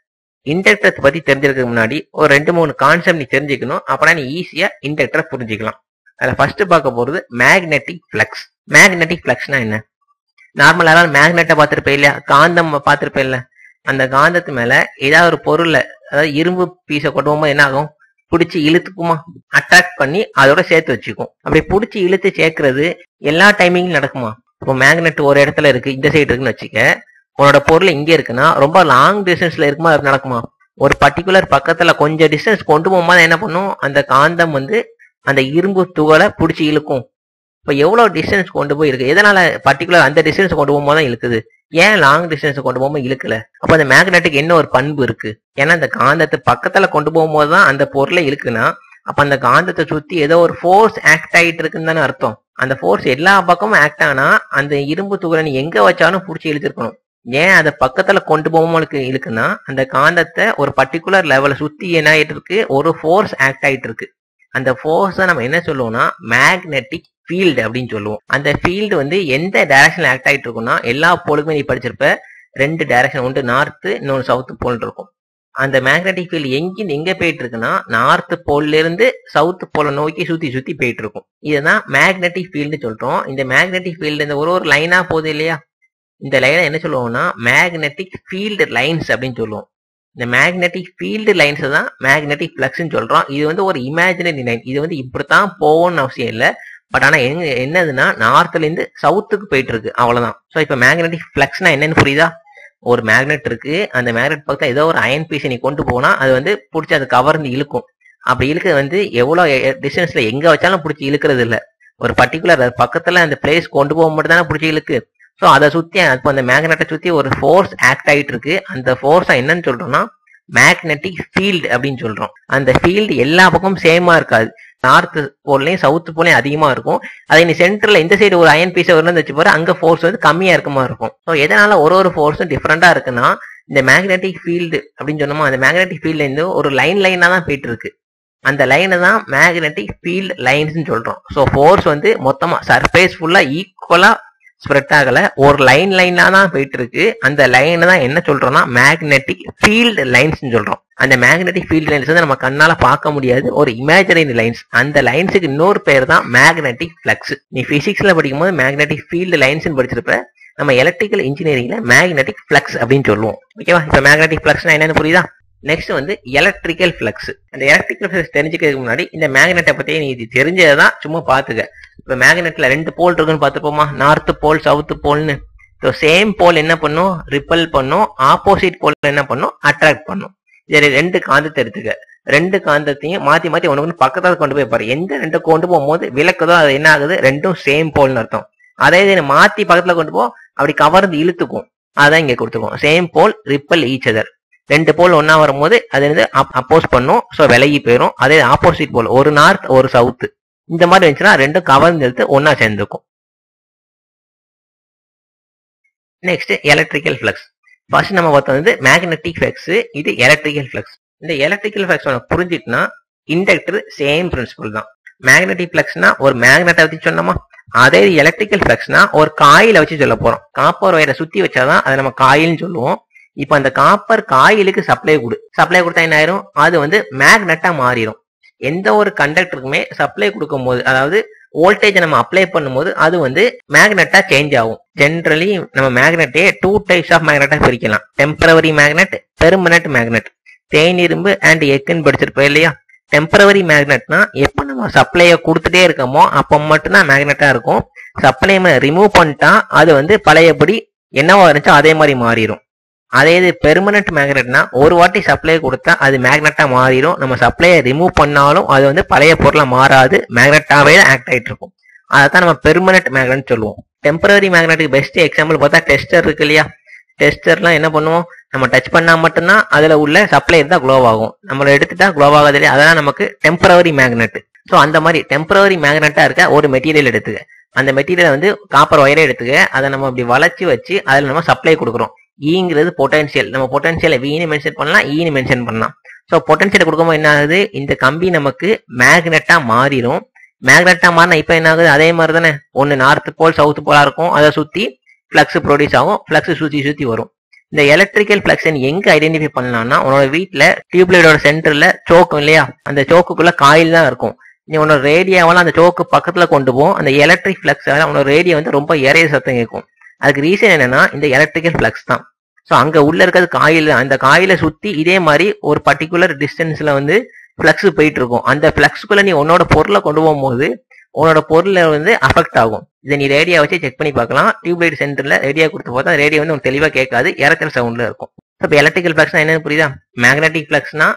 இண்டக்டர் பத்தி தெரிஞ்சிருக்க முன்னாடி ஒரு 2-3 கான்செப்ட் நீ தெரிஞ்சுக்கணும். அப்பதான் நீ ஈஸியா இண்டக்டரை புரிஞ்சுக்கலாம். அதில் ஃபர்ஸ்ட் பார்க்க போறது மேக்னெட்டிக் ஃப்ளக்ஸ். மேக்னெட்டிக் ஃப்ளக்ஸ்னா என்ன, நார்மலா மேக்னெட்டை பார்த்துருப்பேன் இல்லையா, காந்தம் பார்த்துருப்பேன் இல்ல. அந்த காந்தத்து மேல ஏதாவது ஒரு பொருளை, அதாவது இரும்பு பீஸை கொண்டு போகும்போது என்ன ஆகும், பிடிச்சி இழுத்துக்குமா, அட்ராக்ட் பண்ணி அதோட சேர்த்து வச்சுக்கும். அப்படி பிடிச்சி இழுத்து சேர்க்கறது எல்லா டைமிங்கும் நடக்குமா. இப்போ மேக்னெட் ஒரு இடத்துல இருக்கு, இந்த சைடு இருக்குன்னு வச்சுக்க, உன்னோட பொருள் இங்க இருக்குன்னா ரொம்ப லாங் டிஸ்டன்ஸ்ல இருக்குமா, அது நடக்குமா. ஒரு பர்டிகுலர் பக்கத்துல கொஞ்சம் டிஸ்டன்ஸ் கொண்டு போகும்போது என்ன பண்ணும், அந்த காந்தம் வந்து அந்த இரும்பு துகளை பிடிச்சி இழுக்கும். இப்போ எவ்வளவு டிஸ்டன்ஸ் கொண்டு போய் இருக்கு, எதனால பர்டிகுலர் அந்த டிஸ்டன்ஸ் கொண்டு போகும்போது தான் இழுக்குது, ஏன் லாங் டிஸ்டன்ஸ் கொண்டு போகும்போது இழுக்கல. அப்ப அந்த மேக்னெட்டுக்கு என்ன ஒரு பண்பு இருக்கு, ஏன்னா அந்த காந்தத்தை பக்கத்துல கொண்டு போகும்போது தான் அந்த பொருளை இழுக்குன்னா, அப்ப அந்த காந்தத்தை சுத்தி ஏதோ ஒரு ஃபோர்ஸ் ஆக்ட் ஆகிட்டு இருக்குன்னு தானே அர்த்தம். அந்த ஃபோர்ஸ் எல்லா பக்கமும் ஆக்ட் ஆனா அந்த இரும்பு துகளை நீ எங்க வச்சாலும் பிடிச்சி இழுத்துருக்கணும். ஏன் அதை பக்கத்துல கொண்டு போகும்போது இழுக்குன்னா, அந்த காந்தத்தை ஒரு பர்டிகுலர் லெவலை சுத்தி என்ன ஆயிட்டு இருக்கு, ஒரு ஃபோர்ஸ் ஆக்ட் ஆயிட்டு இருக்கு. அந்த ஃபோர்ஸை நம்ம என்ன சொல்லுவோம்னா மேக்னெட்டிக் ஃபீல்டு அப்படின்னு சொல்லுவோம். அந்த ஃபீல்டு வந்து எந்த டைரக்ஷன்ல ஆக்ட் ஆகிட்டு இருக்கும்னா, எல்லா போலுக்குமே நீ படிச்சிருப்ப 2 டைரக்ஷன், ஒன்று நார்த்து இன்னொன்று சவுத்து போல் இருக்கும். அந்த மேக்னெட்டிக் ஃபீல்டு எங்க போயிட்டு இருக்குன்னா, நார்த் போல்ல இருந்து சவுத் போல நோக்கி சுத்தி சுத்தி போயிட்டு இருக்கும். இதுதான் மேக்னெட்டிக் ஃபீல்டு சொல்றோம். இந்த மேக்னெட்டிக் ஃபீல்டு இந்த ஒரு லைனா போகுது இல்லையா, இந்த லைனை என்ன சொல்லுவோம்னா மேக்னெட்டிக் ஃபீல்டு லைன்ஸ் அப்படின்னு சொல்லுவோம். இந்த மேக்னெட்டிக் ஃபீல்டு லைன்ஸ் தான் மேக்னெட்டிக் ஃப்ளக்ஸ்ன்னு சொல்றோம். இது வந்து ஒரு இமேஜினரி லைன். இது வந்து இப்படித்தான் போகணும்னு அவசியம் இல்லை. பட் ஆனா என்னதுன்னா நார்த்ல இருந்து சவுத்துக்கு போயிட்டு இருக்கு, அவ்வளவுதான். ஸோ இப்போ மேக்னெட்டிக் ஃப்ளக்ஸ்னா என்னன்னு புரியுதா. ஒரு மேக்னெட் இருக்கு, அந்த மேக்னெட் பக்கத்துல ஏதோ ஒரு அயன் பீஸை நீ கொண்டு போனா அது வந்து பிடிச்சி அது கவர்ந்து இழுக்கும். அப்படி இழுக்கிறது வந்து எவ்வளவு டிஸ்டன்ஸ்ல எங்க வச்சாலும் பிடிச்சி இழுக்கிறது இல்லை, ஒரு பர்டிகுலர் பக்கத்துல அந்த பிளேஸ் கொண்டு போக மட்டும் தானே பிடிச்சி இழுக்கு. ஸோ அதை சுத்தி இப்போ அந்த மேக்னெட்டை சுத்தி ஒரு ஃபோர்ஸ் ஆக்ட் ஆகிட்டு இருக்கு. அந்த ஃபோர்ஸை என்னன்னு சொல்றோம்னா மேக்னெட்டிக் ஃபீல்டு அப்படின்னு சொல்றோம். அந்த ஃபீல்டு எல்லா பக்கமும் சேமா இருக்காது. நார்த் போல்லையும் சவுத் போலையும் அதிகமா இருக்கும். அதை நீ சென்டர்ல இந்த சைடு ஒரு அயன் பீஸ் வரணும்னு வச்சு பாரு, அங்க ஃபோர்ஸ் வந்து கம்மியா இருக்க மாதிரி இருக்கும். ஸோ எதனால ஒரு ஃபோர்ஸும் டிஃப்ரெண்டா இருக்குன்னா, இந்த மேக்னெட்டிக் ஃபீல்டு அப்படின்னு சொன்னோமா, அந்த மேக்னெட்டிக் ஃபீல்ட்ல இருந்து ஒரு லைனா தான் போயிட்டு இருக்கு. அந்த லைனை தான் மேக்னெட்டிக் ஃபீல்ட் லைன்ஸ் சொல்றோம். ஸோ ஃபோர்ஸ் வந்து மொத்தமா சர்ஃபேஸ் ஃபுல்லா ஈக்குவலா ஸ்ப்ரெட் ஆகல, ஒரு லைனா தான் போயிட்டு இருக்கு. அந்த லைனை தான் என்ன சொல்றோம்னா மேக்னெட்டிக் ஃபீல்ட் லைன்ஸ் சொல்றோம். அந்த மேக்னெட்டிக் ஃபீல்ட் லைன்ஸ் வந்து நம்ம கண்ணால பார்க்க முடியாது, ஒரு இமேஜினரி லைன்ஸ். அந்த லைன்ஸுக்கு இன்னொரு பேர் தான் மேக்னெட்டிக் ஃப்ளக்ஸ். நீ பிசிக்ஸ்ல படிக்கும் போது மேக்னெட்டிக் ஃபீல்டு லைன்ஸ் படிச்சிருப்ப, நம்ம எலக்ட்ரிக்கல் இன்ஜினியரிங்ல மேக்னெட்டிக் ஃப்ளக்ஸ் அப்படின்னு சொல்லுவோம். ஓகேவா? இப்ப மேக்னெட்டிக் ஃப்ளக்ஸ்னா என்னன்னு புரியுதா? நெக்ஸ்ட் வந்து எலக்ட்ரிக்கல் ஃப்ளக்ஸ். அந்த எலக்ட்ரிக்கல் ஃப்ளக்ஸ் தெரிஞ்சுக்கிறதுக்கு முன்னாடி இந்த மேக்னெட்டை பத்தி நீ இது தெரிஞ்சதான் சும்மா பாத்துக்க. இப்ப மேக்னெட்ல 2 போல் இருக்குன்னு பாத்துப்போமா, நார்த் போல் சவுத் போல்னு. சேம் போல் என்ன பண்ணும், ரிப்பல் பண்ணும். ஆப்போசிட் போல் என்ன பண்ணும், அட்ராக்ட் பண்ணும். சரி, 2 காந்தத்தை எடுத்துக்க. 2 காந்தத்தையும் மாத்தி மாத்தி ஒன்று பக்கத்தால் கொண்டு போய் பாரு. எந்த 2 கொண்டு போகும்போது விளக்குதோ அது என்ன ஆகுது, 2ம் சேம் போல்னு அர்த்தம். அதே இது மாத்தி பக்கத்துல கொண்டு போ, அப்படி கவர்ந்து இழுத்துக்கும். அதான் இங்க கொடுத்துக்கும். சேம் போல் ரிப்பல் ஈச் அதர். 2 போல் ஒன்னா வரும்போது அது வந்து அப்போஸ் பண்ணும், ஸோ விலகி போயிடும். அதே ஆப்போசிட் போல் ஒரு நார்த் ஒரு சவுத் இந்த மாதிரி இருந்துச்சுன்னா 2ம் கவர்ந்து எடுத்து ஒன்னா சேர்ந்துக்கும். Next electrical flux. ஃபர்ஸ்ட் நம்ம பார்த்தது வந்து மேக்னெட்டிக் ஃப்ளக்ஸ், இது எலக்ட்ரிக்கல் ஃப்ளக்ஸ். இந்த எலக்ட்ரிக்கல் ஃப்ளக்ஸ் புரிஞ்சிட்டுனா இண்டக்டர் சேம் பிரின்சிபல் தான். மேக்னெட்டிக் ஃப்ளக்ஸ்னா ஒரு மேக்னெட்டை வச்சு சொன்னோமா, அதே எலக்ட்ரிக்கல் ஃப்ளக்ஸ்னா ஒரு காயில வச்சு சொல்ல போறோம். காப்பர் வயரை சுத்தி வச்சாதான் அதை நம்ம காயில்னு சொல்லுவோம். இப்ப அந்த காப்பர் காயிலுக்கு சப்ளை கொடுத்தா என்ன ஆயிரும், அது வந்து மேக்னெட்டா மாறிடும். எந்த ஒரு கண்டக்டருக்குமே சப்ளை கொடுக்கும் போது, அதாவது வோல்டேஜ் நம்ம அப்ளை பண்ணும்போது அது வந்து மேக்னெட்டா சேஞ்ச் ஆகும். ஜென்ரலி நம்ம மேக்னெட்டே 2 டைப்ஸ் ஆஃப் மேக்னெட்டா பிரிக்கலாம். Temporary magnet, permanent magnet. தேனிரும்பு அண்ட் எக்குன்னு படிச்சிருப்போம் இல்லையா? டெம்பரவரி மேக்னெட்னா எப்ப நம்ம சப்ளைய கொடுத்துட்டே இருக்கோமோ அப்ப மட்டும்தான் மேக்னெட்டா இருக்கும். சப்ளை ரிமூவ் பண்ணிட்டா அது வந்து பழையபடி என்னவா இருந்துச்சோ அதே மாதிரி மாறிடும். அதே இது பெர்மனன்ட் மேக்னெட்னா ஒரு வாட்டி சப்ளை கொடுத்தா அது மேக்னெட்டா மாறிடும். நம்ம சப்ளையை ரிமூவ் பண்ணாலும் அது வந்து பழைய பொருளா மாறாது, மேக்னெட்டாவே ஆக்ட் ஆயிட்டு இருக்கும். அதான் நம்ம பெர்மனன்ட் மேக்னெட் சொல்லுவோம். டெம்பரரி மேக்னெட்டுக்கு பெஸ்ட் எக்ஸாம்பிள் பார்த்தா டெஸ்டர் இருக்கு இல்லையா? டெஸ்டர்லாம் என்ன பண்ணுவோம், நம்ம டச் பண்ணா மட்டும்தான் அதுல உள்ள சப்ளை இருந்தா க்ளோ ஆகும். நம்மள எடுத்துட்டா க்ளோ ஆகாது இல்லையா? அதெல்லாம் நமக்கு டெம்பரவரி மேக்னெட். ஸோ அந்த மாதிரி டெம்பரவரி மேக்னெட்டா இருக்க ஒரு மெட்டீரியல் எடுத்துக்க. அந்த மெட்டீரியல் வந்து காப்பர் ஒயரை எடுத்துக்க, அதை நம்ம இப்படி வளைச்சு வச்சு அதில் நம்ம சப்ளை கொடுக்குறோம். ஈங்கிறது பொட்டன்ஷியல். நம்ம பொட்டன்ஷியலை வீனு மென்ஷன் பண்ணலாம், ஈனு மென்ஷன் பண்ணலாம். ஸோ பொட்டன்ஷியல் கொடுக்கும்போது என்ன ஆகுது, இந்த கம்பி நமக்கு மேக்னெட்டா மாறிடும். மேக்னெட்டா மாறினா இப்ப என்ன ஆகுது, அதே மாதிரி தானே, ஒன்னு நார்த் போல் சவுத் போலா இருக்கும், அதை சுத்தி ஃபிளக்ஸ் ப்ரொடியூஸ் ஆகும், ஃபிளக்ஸ் சுத்தி வரும். இந்த எலக்ட்ரிக்கல் ஃபிளக்ஸ் எங்க ஐடென்டிஃபை பண்ணலாம்னா, உன்னோட வீட்டுல டியூப்லைட்டோட சென்டர்ல சோக்கும் இல்லையா, அந்த சோக்குக்குள்ள காயில் தான் இருக்கும். நீ உன்னோட ரேடியோவெல்லாம் அந்த சோக்கு பக்கத்துல கொண்டு போவோம், அந்த எலக்ட்ரிக் ஃபிளக்ஸ் உன்னோட ரேடியோ வந்து ரொம்ப இறைய சத்தம் கேட்கும். அதுக்கு ரீசன் என்னன்னா இந்த எலக்ட்ரிக்கல் ஃபிளக்ஸ் தான். ஸோ அங்க உள்ள இருக்கிறது காயில், அந்த காயில சுத்தி இதே மாதிரி ஒரு பர்டிகுலர் டிஸ்டன்ஸ்ல வந்து ஃபிளக்ஸ் போயிட்டு இருக்கும். அந்த ஃபிளக்ஸுக்குள்ள நீ உன்னோட பொருளை கொண்டு போகும்போது உன்னோட பொருளை வந்து அஃபெக்ட் ஆகும். இதை நீ ரேடியோ வச்சு செக் பண்ணி பார்க்கலாம். டியூப்லைட் சென்டர்ல ரேடியோ கொடுத்து பார்த்தா ரேடியோ வந்து உனக்கு தெளிவா கேட்காது, இறக்கிற சவுண்ட்ல இருக்கும். இப்போ எலக்ட்ரிக்கல் ஃபிளக்ஸ்னா என்னன்னு புரியுதா? மேக்னெட்டிக் ஃபிளக்ஸ்னா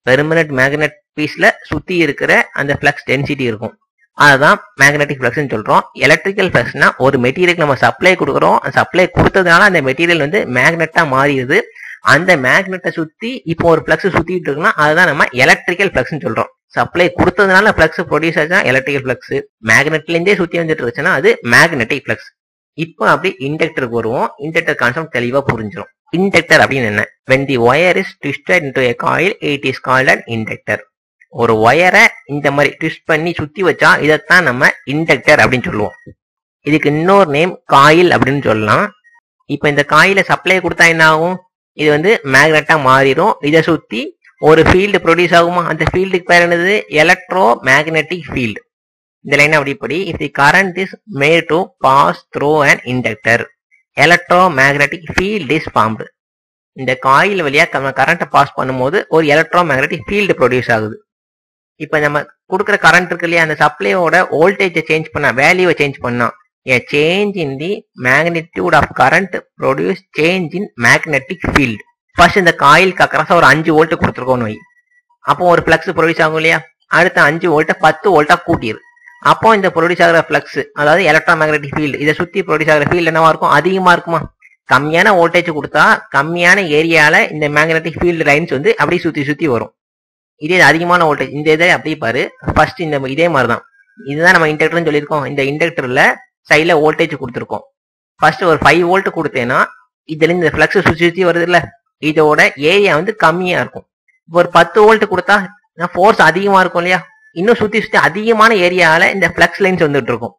பெர்மனன்ட் மேக்னெட் பீஸ்ல சுத்தி இருக்கிற அந்த ஃபிளக்ஸ் டென்சிட்டி இருக்கும், அதுதான் மேக்னெட்டிக் ஃபிளக்ஸ்னு சொல்றோம். எலக்ட்ரிக்கல் ஃபிளக்ஸ்னா ஒரு மெட்டீரியலுக்கு நம்ம சப்ளை கொடுக்குறோம், சப்ளை கொடுத்ததுனால அந்த மெட்டீரியல் வந்து மேக்னெட்டா மாறிடுது. அந்த மேக்னெட்டை சுத்தி இப்போ ஒரு ஃபிளக்ஸ் சுத்திட்டு இருக்குன்னா அதுதான் நம்ம எலக்ட்ரிக்கல் ஃபிளக்ஸ்னு சொல்றோம். சப்ளை கொடுத்ததுனால ஃபிளக்ஸ் ப்ரொடியூஸ் ஆச்சுன்னா எலக்ட்ரிக்கல் ஃபிளக்ஸ், மேக்னெட்ல இருந்தே சுத்தி வந்துட்டு இருந்துச்சுன்னா அது மேக்னெட்டிக் ஃபிளக்ஸ். இப்போ அப்படி இண்டக்டருக்கு வருவோம். இண்டக்டர் கான்செப்ட் தெளிவா புரிஞ்சிடும். இண்டக்டர் அப்படின்னு என்ன? when the wire is twisted into a coil it is called an inductor. ஒரு ஒயரை இந்த மாதிரி ட்விஸ்ட் பண்ணி சுத்தி வச்சா இதைத்தான் நம்ம இண்டக்டர் அப்படின்னு சொல்லுவோம். இதுக்கு இன்னொரு நேம் காயில் அப்படின்னு சொல்லலாம். இப்ப இந்த காயில சப்ளை கொடுத்தா என்ன ஆகும், இது வந்து மேக்னெட்டா மாறிடும். இதை சுத்தி ஒரு ஃபீல்டு ப்ரொடியூஸ் ஆகுமா, அந்த ஃபீல்டுக்கு பேர் என்னது, எலக்ட்ரோ மேக்னெட்டிக் ஃபீல்டு. இந்த line அப்படிப்படி if the current is made to pass through an inductor electro magnetic field is formed. இந்த காயில் வழியா நம்ம கரண்ட்டை பாஸ் பண்ணும்போது ஒரு எலக்ட்ரோ மேக்னெட்டிக் ஃபீல்டு ப்ரொடியூஸ் ஆகுது. இப்ப நம்ம கொடுக்குற கரண்ட் இருக்கு இல்லையா, அந்த சப்ளையோட வோல்டேஜை சேஞ்ச் பண்ணா, வேல்யூவை சேஞ்ச் பண்ணா, a change in the magnitude of current produce change in magnetic field. First இந்த காயிலுக்கு அக்ராஸா ஒரு 5 வோல்ட் கொடுத்துருக்கோம் வை, அப்போ ஒரு ஃபிளக்ஸ் ப்ரொடியூஸ் ஆகும் இல்லையா. அடுத்த 5 வோல்ட்டை 10 வோல்ட்டா கூட்டிடு. அப்போ இந்த ப்ரொடியூஸ் ஆகிற ஃபிளக்ஸ், அதாவது எலக்ட்ரோ மேக்னெட்டிக் ஃபீல்டு, இதை சுத்தி ப்ரொடியூஸ் ஆகிற ஃபீல்டு என்னவா இருக்கும், அதிகமா இருக்குமா. கம்மியான வோல்டேஜ் கொடுத்தா கம்மியான ஏரியால இந்த மேக்னெட்டிக் ஃபீல்டு லைன்ஸ் வந்து அப்படியே சுத்தி வரும். இதே அதிகமான வோல்டேஜ் இந்த இதை அப்படியே பாரு. ஃபர்ஸ்ட் இந்த இதே மாதிரி தான், இதுதான் நம்ம இண்டக்டர்னு சொல்லியிருக்கோம். இந்த இண்டக்டர்ல சைட்ல வோல்டேஜ் கொடுத்துருக்கோம். ஃபர்ஸ்ட் ஒரு 5 வோல்ட் கொடுத்தேன்னா இதுல இந்த ஃபிளக்ஸ் சுத்தி வருது இல்ல, இதோட ஏரியா வந்து கம்மியா இருக்கும். இப்போ ஒரு 10 வோல்ட் கொடுத்தா ஃபோர்ஸ் அதிகமா இருக்கும் இல்லையா, இன்னும் சுத்தி அதிகமான ஏரியால இந்த ஃபிளக்ஸ் லைன்ஸ் வந்துட்டு இருக்கும்.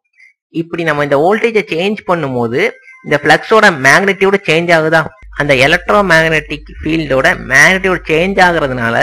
இப்படி நம்ம இந்த வோல்டேஜை சேஞ்ச் பண்ணும்போது இந்த ஃபிளக்ஸோட மேக்னெட்டியூட் சேஞ்ச் ஆகுதா, அந்த எலக்ட்ரோ மேக்னெட்டிக் ஃபீல்டோட மேக்னெட்டியூட் சேஞ்ச் ஆகுறதுனால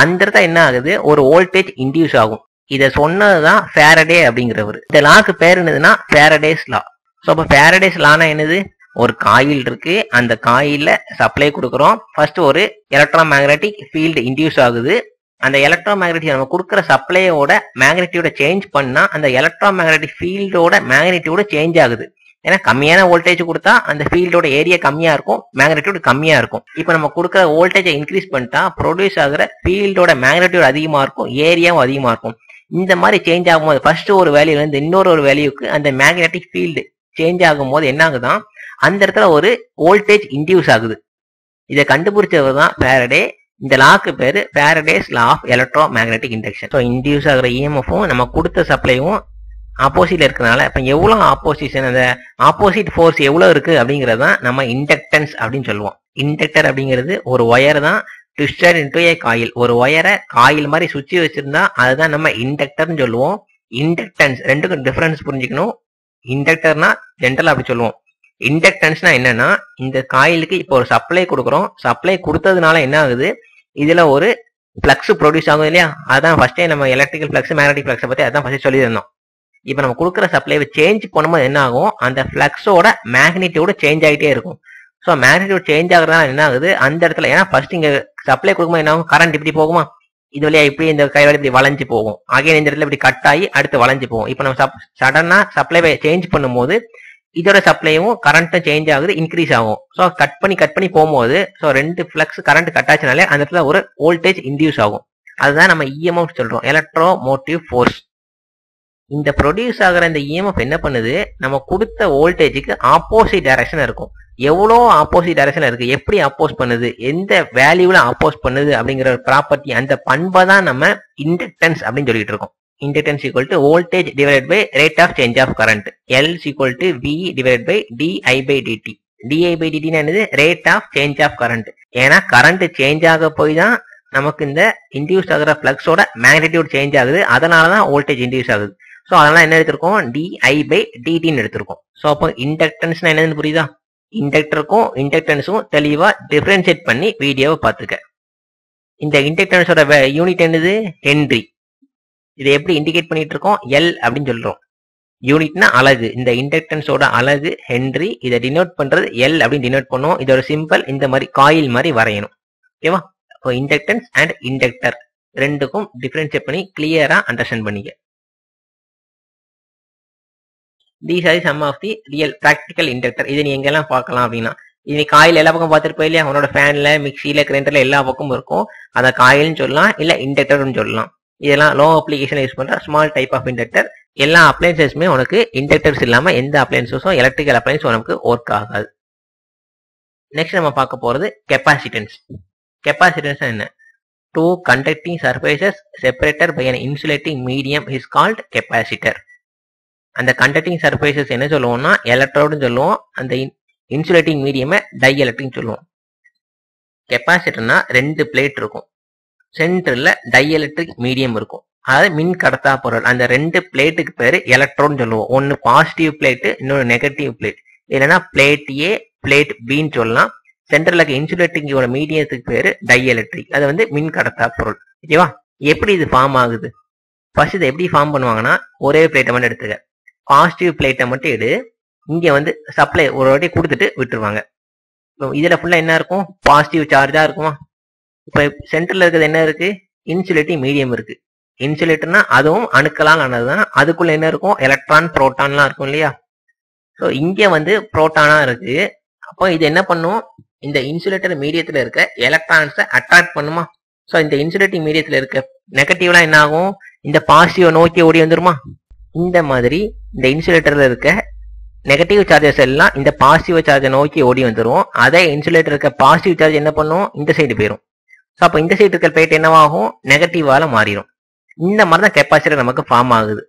அந்த இடத்துல என்ன ஆகுது, ஒரு வோல்டேஜ் இன்டியூஸ் ஆகும். இதை சொன்னதுதான் ஃபாரடே அப்படிங்கிறவர். இந்த லாக்கு பேர் என்னதுன்னா ஃபாரடேஸ் லா. ஸோ அப்போ ஃபாரடேஸ் லானா என்னது, ஒரு காயில் இருக்கு, அந்த காயில சப்ளை கொடுக்குறோம். ஃபர்ஸ்ட் ஒரு எலக்ட்ரோ மேக்னெட்டிக் ஃபீல்டு இன்டியூஸ் ஆகுது. அந்த எலக்ட்ரோ மேக்னெட்டிக் நம்ம கொடுக்குற சப்ளையோட மேக்னெட்டியூட சேஞ்ச் பண்ணா அந்த எலக்ட்ரோ மேக்னெட்டிக் ஃபீல்டோட மேக்னெட்டியூட சேஞ்ச் ஆகுது. ஏன்னா கம்மியான வோல்டேஜ் கொடுத்தா அந்த ஃபீல்டோட ஏரியா கம்மியா இருக்கும், மேக்னெட்டியூட் கம்மியா இருக்கும். இப்போ நம்ம கொடுக்குற வோல்டேஜை இன்க்ரீஸ் பண்ணிட்டா ப்ரொடியூஸ் ஆகிற ஃபீல்டோட மேக்னெட்டியூட் அதிகமா இருக்கும், ஏரியாவும் அதிகமா இருக்கும். இந்த மாதிரி சேஞ்ச் ஆகும்போது ஃபர்ஸ்ட் ஒரு வேல்யூல இருந்து இன்னொரு வேல்யூக்கு அந்த மேக்னெட்டிக் ஃபீல்டு சேஞ்ச் ஆகும்போது என்ன ஆகுதான், அந்த இடத்துல ஒரு வோல்டேஜ் இன்டியூஸ் ஆகுது. இதை கண்டுபிடிச்சவர் தான் ஃபாரடே. இந்த லாக்கு பேரு Faraday's law of electromagnetic induction. So induce ஆகிற இஎம்எஃப்பும் நம்ம கொடுத்த சப்ளையும் ஆப்போசிட்ல இருக்கிறனால இப்போ எவ்வளவு ஆப்போசிஷன், அந்த ஆப்போசிட் ஃபோர்ஸ் எவ்வளவு இருக்கு அப்படிங்கறதான் நம்ம இண்டக்டன்ஸ் அப்படின்னு சொல்லுவோம். இண்டக்டர் அப்படிங்கிறது ஒரு ஒயர் தான் ட்விஸ்டட் இன்டு ஏ காயில். ஒரு ஒயரை காயில் மாதிரி சுற்றி வச்சிருந்தா அதுதான் நம்ம இண்டக்டர்னு சொல்லுவோம். இண்டக்டன்ஸ் ரெண்டுக்கும் டிஃபரன்ஸ் புரிஞ்சுக்கணும். இண்டக்டர்னா ஜென்ரலா அப்படி சொல்லுவோம். இண்டக்டன்ஸ்னா என்னன்னா, இந்த காயிலுக்கு இப்போ ஒரு சப்ளை கொடுக்குறோம், சப்ளை கொடுத்ததுனால என்ன ஆகுது, இதுல ஒரு ஃபிளக்ஸ் ப்ரொடியூஸ் ஆகும் இல்லையா, அதான் ஃபர்ஸ்டே நம்ம எலக்ட்ரிக்கல் ஃபிளக்ஸ் மேக்னெட்டிக் ஃபிளக்ஸை பத்தி அதான் ஃபர்ஸ்ட் சொல்லியிருந்தோம். இப்போ நம்ம கொடுக்குற சப்ளைவை சேஞ்ச் பண்ணும்போது என்ன ஆகும், அந்த ஃபிளக்ஸோட மேக்னிடியூடு சேஞ்ச் ஆகிட்டே இருக்கும். ஸோ மேக்னிடியூட் சேஞ்ச் ஆகுறதுனால என்ன ஆகுது, அந்த இடத்துல ஏன்னா ஃபர்ஸ்ட் இங்க சப்ளை கொடுக்கும்போது என்ன ஆகும், கரண்ட் இப்படி போகுமா, இது வழியா இப்படி இந்த கையோட இப்படி வளைஞ்சு போகும், அகைன் இந்த இடத்துல இப்படி கட் ஆகி அடுத்து வளைஞ்சு போகும். இப்போ நம்ம சடனா சப்ளைவை சேஞ்ச் பண்ணும்போது இதோட சப்ளையும் கரண்ட்டும் சேஞ்ச் ஆகுது, இன்க்ரீஸ் ஆகும். ஸோ கட் பண்ணி போகும்போது ஸோ ரெண்டு ஃபிளக்ஸ் கரண்ட் கட் ஆச்சுனாலே அந்த இடத்துல ஒரு வோல்டேஜ் இன்டியூஸ் ஆகும். அதுதான் நம்ம இஎம்எஃப் சொல்றோம், எலக்ட்ரோ மோட்டிவ் ஃபோர்ஸ். இந்த ப்ரொடியூஸ் ஆகிற இந்த இஎம்எஃப் என்ன பண்ணுது, நம்ம கொடுத்த வோல்டேஜுக்கு ஆப்போசிட் டைரக்ஷன் இருக்கும். எவ்வளோ ஆப்போசிட் டைரக்ஷன் இருக்கு, எப்படி அப்போஸ் பண்ணுது, எந்த வேல்யூல அப்போஸ் பண்ணுது அப்படிங்கிற ப்ராப்பர்ட்டி, அந்த பண்பை தான் நம்ம இண்டக்டன்ஸ் அப்படின்னு சொல்லிட்டு இருக்கோம். Inductance equal to voltage divided by rate of change of current. L is equal to V divided by di by dt. di by dt என்னது rate of change of current. ஏன்னா current change ஆக போய் தான் நமக்கு இந்த இன்டியூஸ் ஆகிற ஃபிளக்ஸோட மேக்னிடியூட் சேஞ்ச் ஆகுது, அதனால தான் வோல்டேஜ் இன்டியூஸ் ஆகுது. ஸோ அதனால என்ன எடுத்திருக்கோம், di by dtன்னு எடுத்திருக்கோம். ஸோ அப்போ இண்டக்டன்ஸ்னா என்னன்னு புரியுதா, இண்டக்டருக்கும் இண்டக்டன்ஸும் தெளிவா டிஃபரன்ஷியேட் பண்ணி வீடியோவை பார்த்துக்க. இந்த இண்டக்டன்ஸோட யூனிட் என்னது, ஹென்றி. இதை எப்படி இண்டிகேட் பண்ணிட்டு இருக்கோம், எல் அப்படின்னு சொல்றோம். யூனிட்னா அலகு, இந்த இண்டக்டன்ஸோட அலகு ஹென்றி, இதை டினோட் பண்றது எல் அப்படின்னு டினோட் பண்ணுவோம். இதோட சிம்பிள் இந்த மாதிரி காயில் மாதிரி வரையணும். ஓகேவா, இண்டக்டன்ஸ் அண்ட் இண்டக்டர் ரெண்டுக்கும் டிஃபரன்ஷியேட் பண்ணி கிளியரா அண்டர்ஸ்டாண்ட் பண்ணிக்க. These are some of the real practical inductor. இதை நீ எங்கெல்லாம் பார்க்கலாம் அப்படின்னா, இது காயில் எல்லா பக்கம் பார்த்துட்டு போய் இல்லையா, உன்னோட ஃபேன்ல மிக்சியில கிரைண்டர்ல எல்லா பக்கமும் இருக்கும். அதை காயில்னு சொல்லலாம், இல்ல இண்டக்டர்னு சொல்லலாம். இதெல்லாம் லோ அப்ளிகேஷன் யூஸ் பண்ற ஸ்மால் டைப் ஆஃப் இண்டக்டர். எல்லா அப்ளைன்சஸுமே உனக்கு இண்டக்டர்ஸ் இல்லாம எந்த அப்ளைன்சஸும் எலக்ட்ரிக்கல் அப்ளைன்ஸ் உனக்கு ஒர்க் ஆகாது. நெக்ஸ்ட் நம்ம பார்க்க போறது கெப்பாசிட்டன்ஸ். கெப்பாசிட்டன்ஸ் என்ன, two conducting surfaces separated by an insulating medium is called capacitor. அந்த கண்டக்டிங் சர்ஃபேசஸ் என்ன சொல்லுவோம்னா எலக்ட்ரோடுன்னு சொல்லுவோம், அந்த இன்சுலேட்டிங் மீடியமை டை எலக்ட்ரிக் சொல்லுவோம். கெப்பாசிட்டர்னா ரெண்டு பிளேட் இருக்கும், சென்டர்ல டை எலக்ட்ரிக் மீடியம் இருக்கும், அதாவது மின் கடத்தா பொருள். அந்த ரெண்டு பிளேட்டுக்கு பேரு எலக்ட்ரோன்னு சொல்லுவோம். ஒன்னு பாசிட்டிவ் பிளேட், இன்னொரு நெகட்டிவ் பிளேட். இல்லைன்னா பிளேட் ஏ பிளேட் பின்னு சொல்லலாம். சென்டர்ல இருக்க இன்சுலேட்டிங்கோட மீடியத்துக்கு பேரு டை எலக்ட்ரிக், அது வந்து மின் கடத்தா பொருள். ஓகேவா, எப்படி இது ஃபார்ம் ஆகுது, ஃபர்ஸ்ட் இதை எப்படி ஃபார்ம் பண்ணுவாங்கன்னா, ஒரே பிளேட்டை மட்டும் எடுத்துக்க, பாசிட்டிவ் பிளேட்டை மட்டும் எடு, இங்க வந்து சப்ளை ஒரு வாட்டி கொடுத்துட்டு விட்டுருவாங்க. இதுல ஃபுல்லா என்ன இருக்கும், பாசிட்டிவ் சார்ஜா இருக்குமா. இப்ப சென்டர்ல இருக்கிறது என்ன இருக்கு, இன்சுலேட்டிங் மீடியம் இருக்கு. இன்சுலேட்டர்னா அதுவும் அணுக்களால் ஆனதுதான், அதுக்குள்ள என்ன இருக்கும், எலக்ட்ரான் புரோட்டான்லாம் இருக்கும் இல்லையா. ஸோ இங்க வந்து புரோட்டானா இருக்கு. அப்போ இது என்ன பண்ணும், இந்த இன்சுலேட்டர் மீடியத்துல இருக்க எலக்ட்ரான்ஸை அட்ராக்ட் பண்ணுமா. ஸோ இந்த இன்சுலேட்டிங் மீடியத்துல இருக்க நெகட்டிவ்லாம் என்ன ஆகும், இந்த பாசிட்டிவ் நோக்கி ஓடி வந்துருமா. இந்த மாதிரி இந்த இன்சுலேட்டர்ல இருக்க நெகட்டிவ் சார்ஜஸ் எல்லாம் இந்த பாசிட்டிவ் சார்ஜை நோக்கி ஓடி வந்துடும். அதே இன்சுலேட்டர் இருக்க பாசிட்டிவ் சார்ஜ் என்ன பண்ணும், இந்த சைடு போயிடும். ஸோ அப்போ இந்த சைடு இருக்கிற பிளேட் என்னவாகும், நெகட்டிவால மாறிடும். இந்த மாதிரி தான் கெப்பாசிட்டர் நமக்கு ஃபார்ம் ஆகுது.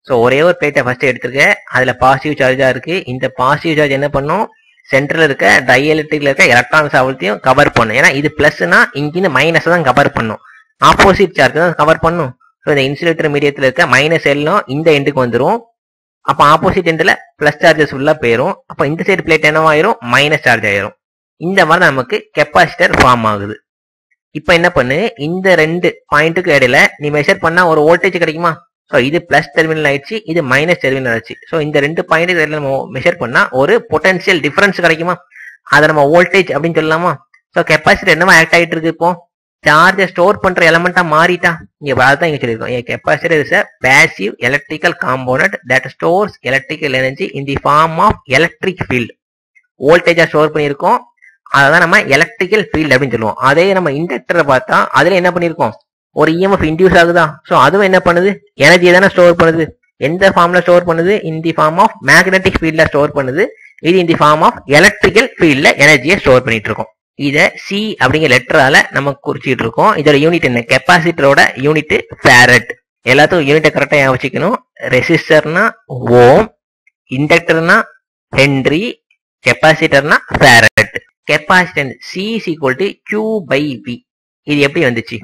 ஸோ ஒரே ஒரு பிளேட்டை ஃபர்ஸ்ட் எடுத்துருக்க, அதுல பாசிட்டிவ் சார்ஜா இருக்கு. இந்த பாசிட்டிவ் சார்ஜ் என்ன பண்ணும், சென்டர்ல இருக்க டைஎலக்ட்ரிக்ல இருக்க எலக்ட்ரான்ஸ் அவ்வளத்தையும் கவர் பண்ணும். ஏன்னா இது பிளஸ்னா இங்கிருந்து மைனஸ் தான் கவர் பண்ணும், ஆப்போசிட் சார்ஜ் தான் கவர் பண்ணும். ஸோ இந்த இன்சுலேட்டர் மீடியத்தில் இருக்க மைனஸ் எல்லாம் இந்த எண்டுக்கு வந்துடும். அப்போ ஆப்போசிட் எண்டில் பிளஸ் சார்ஜஸ் உள்ள போயிடும். அப்போ இந்த சைடு பிளேட் என்னவாயிரும், மைனஸ் சார்ஜ் ஆயிரும். இந்த மாதிரி நமக்கு கெப்பாசிட்டர் ஃபார்ம் ஆகுது. இப்போ என்ன பண்ணு, இந்த ரெண்டு பாயிண்ட்டுக்கு இடையில நீ மெஷர் பண்ணா ஒரு வோல்டேஜ் கிடைக்குமா. ஸோ இது பிளஸ் டெர்மினல் ஆயிடுச்சு, இது மைனஸ் டெர்மினல் ஆயிடுச்சு. ஸோ இந்த ரெண்டு பாயிண்ட்டுக்கு இடையில நம்ம மெஷர் பண்ணா ஒரு பொட்டன்ஷியல் டிஃபரன்ஸ் கிடைக்குமா, அதை நம்ம வோல்டேஜ் அப்படின்னு சொல்லலாமா. ஸோ கெப்பாசிட்டர் என்னவா ஆக்ட் ஆகிட்டு இருக்கு, இப்போ சார்ஜை ஸ்டோர் பண்ற எலமெண்டா மாறிட்டா. இங்க அதான் இங்க சொல்லியிருக்கோம், capacitor is a passive electrical component that stores electrical energy in the form of electric field. வோல்டேஜா ஸ்டோர் பண்ணியிருக்கோம், அதான் நம்ம எலக்ட்ரிக்கல் ஃபீல்ட் அப்படின்னு சொல்லுவோம். அதே நம்ம இண்டக்டரை பார்த்தா அதுல என்ன பண்ணிருக்கோம், ஒரு இஎம்எஃப் இன்டியூஸ் ஆகுதா. ஸோ அதுவும் என்ன பண்ணுது, எனர்ஜியை தானே ஸ்டோர் பண்ணுது. எந்த ஃபார்ம்ல ஸ்டோர் பண்ணுது, in the form of magnetic ஃபீல்ட்ல ஸ்டோர் பண்ணுது. இது இன் தி ஃபார்ம் ஆஃப் எலக்ட்ரிக்கல் ஃபீல்ட்ல எனர்ஜியை ஸ்டோர் பண்ணிட்டு இருக்கோம். இதை சி அப்படிங்கிற லெட்டரால நம்ம குறிச்சிட்டு இருக்கோம். இதோட யூனிட் என்ன, கெப்பாசிட்டரோட யூனிட் ஃபாரட். எல்லாத்துக்கும் யூனிட்டை கரெக்டா வச்சுக்கணும். ரெசிஸ்டர்னா ஓம், இண்டக்டர்னா ஹென்றி, கெப்பாசிட்டர்னா farad. Capacitance C is equal to Q by V. இது எப்படி வந்துச்சு,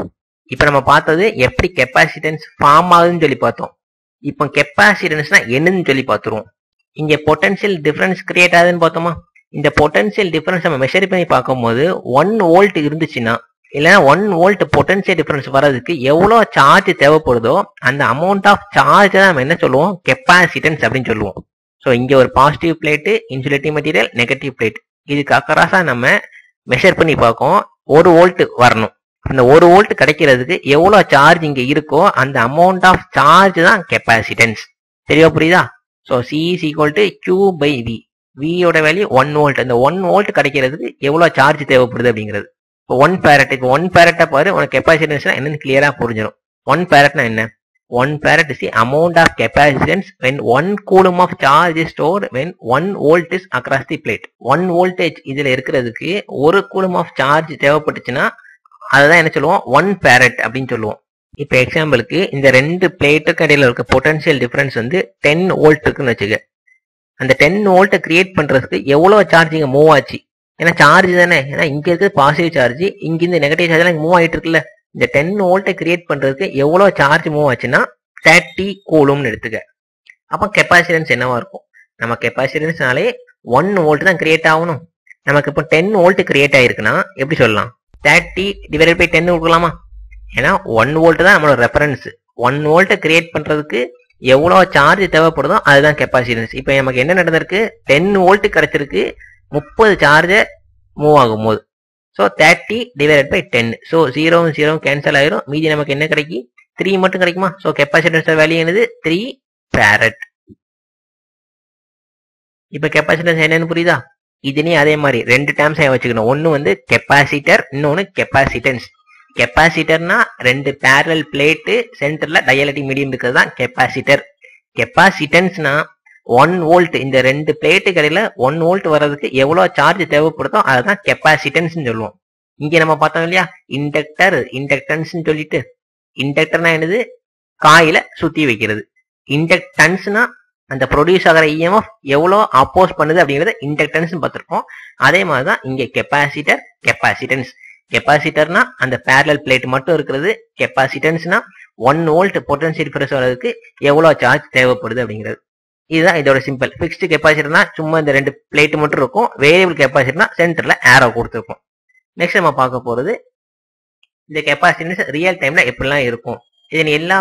இப்ப நம்ம பார்த்தது எப்படி கெப்பாசிட்டன்ஸ் ஃபார்ம் ஆகுதுன்னு சொல்லி பார்த்தோம். இப்போ கெப்பாசிட்டன்ஸ்னா என்னன்னு சொல்லி பார்த்துருவோம். இங்க பொட்டன்ஷியல் டிஃபரன்ஸ் கிரியேட் ஆகுதுன்னு பார்த்தோமா. இந்த பொட்டன்ஷியல் டிஃபரன்ஸ் நம்ம மெஷர் பண்ணி பார்க்கும்போது 1 வோல்ட் இருந்துச்சுன்னா, இல்லைன்னா 1 வோல்ட் பொட்டன்ஷியல் டிஃபரன்ஸ் வர்றதுக்கு எவ்வளவு சார்ஜ் தேவைப்படுதோ அந்த அமௌண்ட் ஆஃப் சார்ஜ் தான் நம்ம என்ன சொல்லுவோம், கெப்பாசிட்டன்ஸ் அப்படின்னு சொல்லுவோம். ஸோ இங்க ஒரு positive plate, insulating material, negative plate, இதுக்கு அக்கராசா நம்ம மெஷர் பண்ணி பார்க்கோம். 1 வோல்ட் வரணும். அந்த 1 வோல்ட் கிடைக்கிறதுக்கு எவ்வளவு சார்ஜ் இங்க இருக்கோ அந்த அமௌண்ட் ஆஃப் சார்ஜ் தான் கெப்பாசிட்டன்ஸ். தெளிவா புரியுதா. So C is equal to Q by V. வியோட வேல்யூ 1 வோல்ட். அந்த 1 வோல்ட் கிடைக்கிறதுக்கு எவ்வளவு சார்ஜ் தேவைப்படுது அப்படிங்கிறது. இப்போ 1 ஃபேரட், இப்போ 1 ஃபேரட்டை பாரு, உனக்கு கெப்பாசிட்டன்ஸ்னா என்னன்னு கிளியரா புரிஞ்சிடும். 1 ஃபேரட்னா என்ன, 1 farad is the amount of capacitance when 1 coulomb of charge is stored when 1 volt is across the plate. 1 voltage இதுல இருக்கிறதுக்கு 1 coulomb of charge தேவைப்பட்டுச்சுன்னா அதுதான் என்ன சொல்லுவோம், 1 farad அப்படின்னு சொல்லுவோம். இப்போ எக்ஸாம்பிளுக்கு இந்த ரெண்டு பிளேட்டுக்கு இடையில இருக்க பொட்டன்ஷியல் டிஃபரன்ஸ் வந்து 10 வோல்ட் இருக்குன்னு வச்சுக்க. அந்த 10 வோல்ட்டை கிரியேட் பண்றதுக்கு எவ்வளவு சார்ஜ் இங்க மூவ் ஆச்சு, ஏன்னா சார்ஜ் தானே, ஏன்னா இங்க இருக்கிறது பாசிட்டிவ் சார்ஜ், இங்க இந்த நெகட்டிவ் சார்ஜ் எல்லாம் மூவ் ஆயிட்டு இருக்குல்ல. இந்த 10 வோல்ட்டை கிரியேட் பண்றதுக்கு எவ்வளவு சார்ஜ் மூவ் ஆச்சுன்னா 30 கூலும்னு எடுத்துக்க. அப்ப கெப்பாசிட்டன்ஸ் என்னவா இருக்கும், நம்ம கெப்பாசிட்டன்ஸ்னாலே 1 வோல்ட் தான் கிரியேட் ஆகணும். நமக்கு இப்போ 10 வோல்ட் கிரியேட் ஆயிருக்குன்னா எப்படி சொல்லலாம், 30 டிவைடட் பை 10 கொடுக்கலாமா, ஏன்னா 1 வோல்ட் தான் நம்மளோட ரெஃபரன்ஸ். 1 வோல்ட்டை கிரியேட் பண்றதுக்கு எவ்வளவு சார்ஜ் தேவைப்படுதோ அதுதான் கெப்பாசிட்டன்ஸ். இப்போ நமக்கு என்ன நடந்திருக்கு, 10 வோல்ட் கிடைச்சிருக்கு, 30 சார்ஜ் மூவ் ஆகும் போது. So 30 divided by 10. So 0 0 cancel ஆயிரும், மீதி நமக்கு என்ன கிடைக்கும், 3 மட்டும் கிடைக்குமா. ஸோ கெப்பாசிட்டன்ஸ் வேல்யூ என்னது, 3 farad. இப்போ கெப்பாசிட்டன்ஸ் என்னன்னு புரியுதா. இதுலயும் அதே மாதிரி ரெண்டு டேர்ம்ஸ் வச்சுக்கணும். ஒன்னு வந்து கெப்பாசிட்டர், இன்னொன்னு கெப்பாசிட்டன்ஸ். கெப்பாசிட்டர்னா ரெண்டு பேரல் பிளேட்டு சென்டர்ல டயலெக்ட்ரிக் மீடியம் இருக்கிறது தான் கெப்பாசிட்டர். கெப்பாசிட்டன்ஸ்னா 1 வோல்ட், இந்த ரெண்டு பிளேட்டுக்கு இடையில 1 வோல்ட் வர்றதுக்கு எவ்வளவு சார்ஜ் தேவைப்படுதோ அதுதான் கெப்பாசிட்டன்ஸ் சொல்லுவோம். இங்க நம்ம பார்த்தோம் இல்லையா, இண்டக்டர் இண்டக்டன்ஸ் சொல்லிட்டு, இண்டக்டர்னா என்னது, காயில சுத்தி வைக்கிறது. இண்டக்டன்ஸ்னா அந்த ப்ரொடியூஸ் ஆகிற இஎம்எஃப் எவ்வளோ அப்போஸ் பண்ணுது அப்படிங்கறத இண்டக்டன்ஸ் பார்த்திருக்கோம். அதே மாதிரிதான் இங்க கெப்பாசிட்டர் கெப்பாசிட்டன்ஸ். கெப்பாசிட்டர்னா அந்த பேரலல் பிளேட் மட்டும் இருக்கிறது, கெப்பாசிட்டன்ஸ்னா 1 வோல்ட் பொட்டன்ஷியல் டிஃபரன்ஸ் வர்றதுக்கு எவ்வளவு சார்ஜ் தேவைப்படுது அப்படிங்கிறது. இதுதான் இதோட சிம்பிள். பிக்ஸ்டு கெப்பாசிட்டர்னா சும்மா இந்த ரெண்டு பிளேட் மட்டும் இருக்கும், வேரியபிள் கெப்பாசிட்டர்னா சென்டர்ல ஏரோ கொடுத்துருக்கும். நெக்ஸ்ட் நம்ம பார்க்க போறது இந்த கெப்பாசிட்டன்ஸ் ரியல் டைம்ல எப்படிலாம் இருக்கும். இதை எல்லா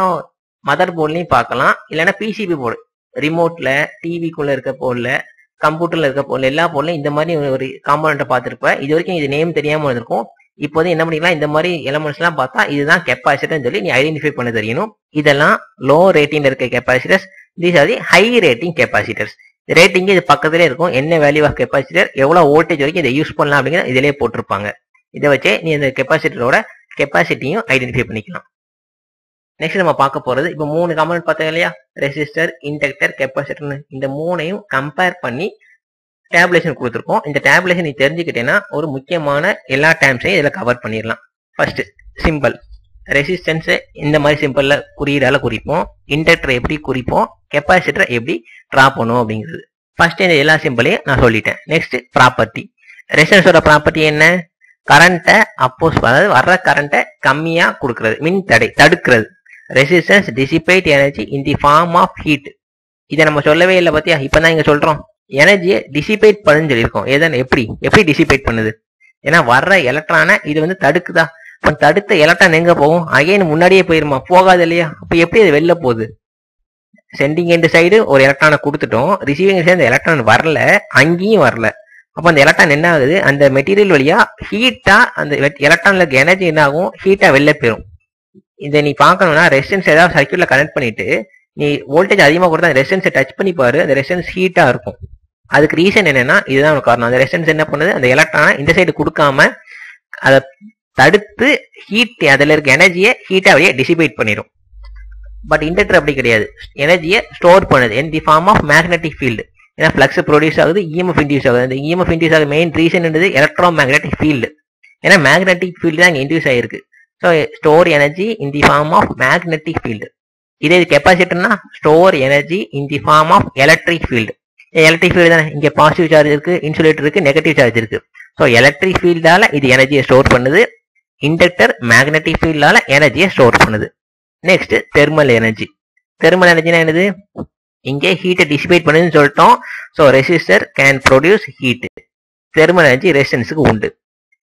மதர் போர்ட்லயும் பார்க்கலாம், இல்லைன்னா பிசிபி போர்டு, ரிமோட்ல, டிவிக்குள்ள இருக்க போர்ட்ல, கம்ப்யூட்டர்ல இருக்க போர்ட்ல, எல்லா போர்ட்லயும் இந்த மாதிரி ஒரு காம்போனண்ட்டை பார்த்துருப்பேன். இது வரைக்கும் இது நேம் தெரியாம இருக்கும். இப்போது என்ன பண்ணிக்கலாம், இந்த மாதிரி எலமெண்ட்ஸ் எல்லாம் பார்த்தா இதுதான் கெப்பாசிட்டர்னு சொல்லி நீ ஐடென்டிஃபை பண்ண தெரியணும். இதெல்லாம் லோ ரேட்டிங்ல இருக்க capacitors, these are the high rating capacitors. Rating இது பக்கத்திலே இருக்கும், என்ன வேல்யூ ஆஃப் கெப்பாசிட்டர், எவ்வளவு வோல்டேஜ் வரைக்கும் இதை யூஸ் பண்ணலாம் அப்படிங்கிற இதிலே போட்டிருப்பாங்க. இதை வச்சே நீ இந்த கெப்பாசிட்டரோட கெப்பாசிட்டியும் ஐடென்டிஃபை பண்ணிக்கலாம். நெக்ஸ்ட் நம்ம பார்க்க போறது, இப்போ 3 காம்பனன்ட் பார்த்தோம் இல்லையா, ரெசிஸ்டர், இண்டக்டர், கெப்பாசிட்டர், இந்த 3ஐயும் கம்பேர் பண்ணி டேபுலேஷன் கொடுத்துருக்கோம். இந்த டேபுலேஷன் நீ தெரிஞ்சுக்கிட்டேன்னா ஒரு முக்கியமான எல்லா டேர்ம்ஸையும் இதில் கவர் பண்ணிடலாம். ஃபர்ஸ்ட் சிம்பிள் ரெசிஸ்டன்ஸ் இந்த மாதிரி சிம்பிள்ல குறியீடால குறிப்போம். இண்டக்டர் எப்படி குறிப்போம், கெப்பாசிட்டர் எப்படி டிரா பண்ணுவோம் அப்படிங்கிறது. ஃபர்ஸ்ட் இந்த எல்லா சிம்பிளையும் நான் சொல்லிட்டேன். Next property. ரெசிஸ்டன்ஸோட ப்ராப்பர்ட்டி என்ன? கரண்ட்டை அப்போஸ், அதாவது வர்ற கரண்ட்டை கம்மியா கொடுக்கறது, மின் தடுக்கிறது. Resistance dissipate energy in the form of heat. இதை நம்ம சொல்லவே இல்லை பத்தியா, இப்பதான் இங்க சொல்றோம். எனர்ஜியை டிசிபேட் பண்ணுன்னு சொல்லியிருக்கோம். எதன் எப்படி டிசிபேட் பண்ணுது? ஏன்னா வர்ற எலக்ட்ரானை இது வந்து தடுக்குதா? இப்போ தடுத்த எலக்ட்ரான் எங்க போகும்? அகைன் முன்னாடியே போயிருமா? போகாது இல்லையா? அப்ப எப்படி அது வெளில போகுது? சென்டிங் எண்ட் சைடு ஒரு எலக்ட்ரானை கொடுத்துட்டோம், ரிசீவிங் சைடு அந்த எலக்ட்ரான் வரல, அங்கேயும் வரல. அப்ப அந்த எலக்ட்ரான் என்ன ஆகுது? அந்த மெட்டீரியல் வழியா ஹீட்டா அந்த எலக்ட்ரான்ல எனர்ஜி என்ன ஆகும்? ஹீட்டா வெளில போயிடும். இதை நீ பார்க்கணும்னா ரெசிஸ்டன்ஸ் ஏதாவது சர்க்யூட்ல கனெக்ட் பண்ணிட்டு நீ வோல்டேஜ் அதிகமாக கொடுத்தா அந்த ரெசிஸ்டன்ஸை டச் பண்ணி பாரு, அந்த ரெசிஸ்டன்ஸ் ஹீட்டா இருக்கும். அதுக்கு ரீசன் என்னன்னா இதுதான் காரணம். அந்த ரெசிஸ்டன்ஸ் என்ன பண்ணுது? அந்த எலக்ட்ரானை இந்த சைடு கொடுக்காம அதை தடுத்து ஹீட், அதுல இருக்க எனர்ஜியை ஹீட்டா வழியா டிசிபேட் பண்ணிடும். பட் இண்டக்டர் அப்படி கிடையாது, எனர்ஜியை ஸ்டோர் பண்ணுது in the form of magnetic field. ஏன்னா ஃப்ளக்ஸ் ப்ரொடியூஸ் ஆகுது, இஎம்எஃப் இன்டியூஸ் ஆகுது. அந்த இஎம்எஃப் இன்டியூஸ் ஆகுது மெயின் ரீசன் என்னது? Electromagnetic field. ஏன்னா மேக்னெட்டிக் ஃபீல்டு தான் இங்க இன்டியூஸ் ஆயிருக்கு. So store energy in the form of magnetic field. இதே இது கெப்பாசிட்டர்னா store energy in the form of electric field. Electric field தானே, இங்க பாசிட்டிவ் சார்ஜ் இருக்கு, இன்சுலேட்டர் இருக்கு, நெகட்டிவ் சார்ஜ் இருக்கு. ஸோ எலக்ட்ரிக் ஃபீல்டால இது எனர்ஜியை ஸ்டோர் பண்ணுது, இண்டக்டர் மேக்னெட்டிக் ஃபீல்டால எனர்ஜியை ஸ்டோர் பண்ணுது. Next thermal energy. தெர்மல் எனர்ஜினா என்னது? இங்கே ஹீட்டை டிசிபேட் பண்ணுதுன்னு சொல்லிட்டோம். So resistor can produce heat. Thermal energy ரெசிஸ்டன்ஸுக்கு உண்டு.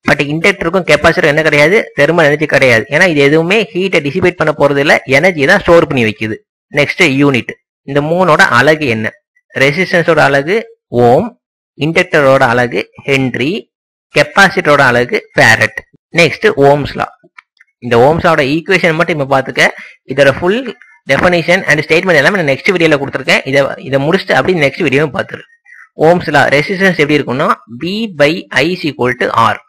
பட் இண்டக்டருக்கும் கெப்பாசிட்டர் என்ன கிடையாது? தெர்மல் எனர்ஜி கிடையாது. ஏன்னா இது எதுவுமே ஹீட்டை டிசிபேட் பண்ண போறது இல்லை, எனர்ஜி தான் ஸ்டோர் பண்ணி வைக்குது. Next unit. இந்த மூணோட அலகு என்ன? ரெசிஸ்டன்ஸோட அலகு ஓம், இண்டக்டரோட அலகு ஹென்றி, கெப்பாசிட்டரோட அலகு ஃபாரட். Next Ohm's law. இந்த ஓம்ஸ் லாவோட ஈக்குவேஷன் மட்டும் இப்ப பாத்துக்க. இதோட ஃபுல் டெஃபினிஷன் அண்ட் ஸ்டேட்மெண்ட் எல்லாமே நான் நெக்ஸ்ட் வீடியோல கொடுத்துருக்கேன். இதை முடிச்சுட்டு அப்படி நெக்ஸ்ட் வீடியோவும் பார்த்துரு. ஓம்ஸ் லா ரெசிஸ்டன்ஸ் எப்படி இருக்கும்னா V by I equal to R.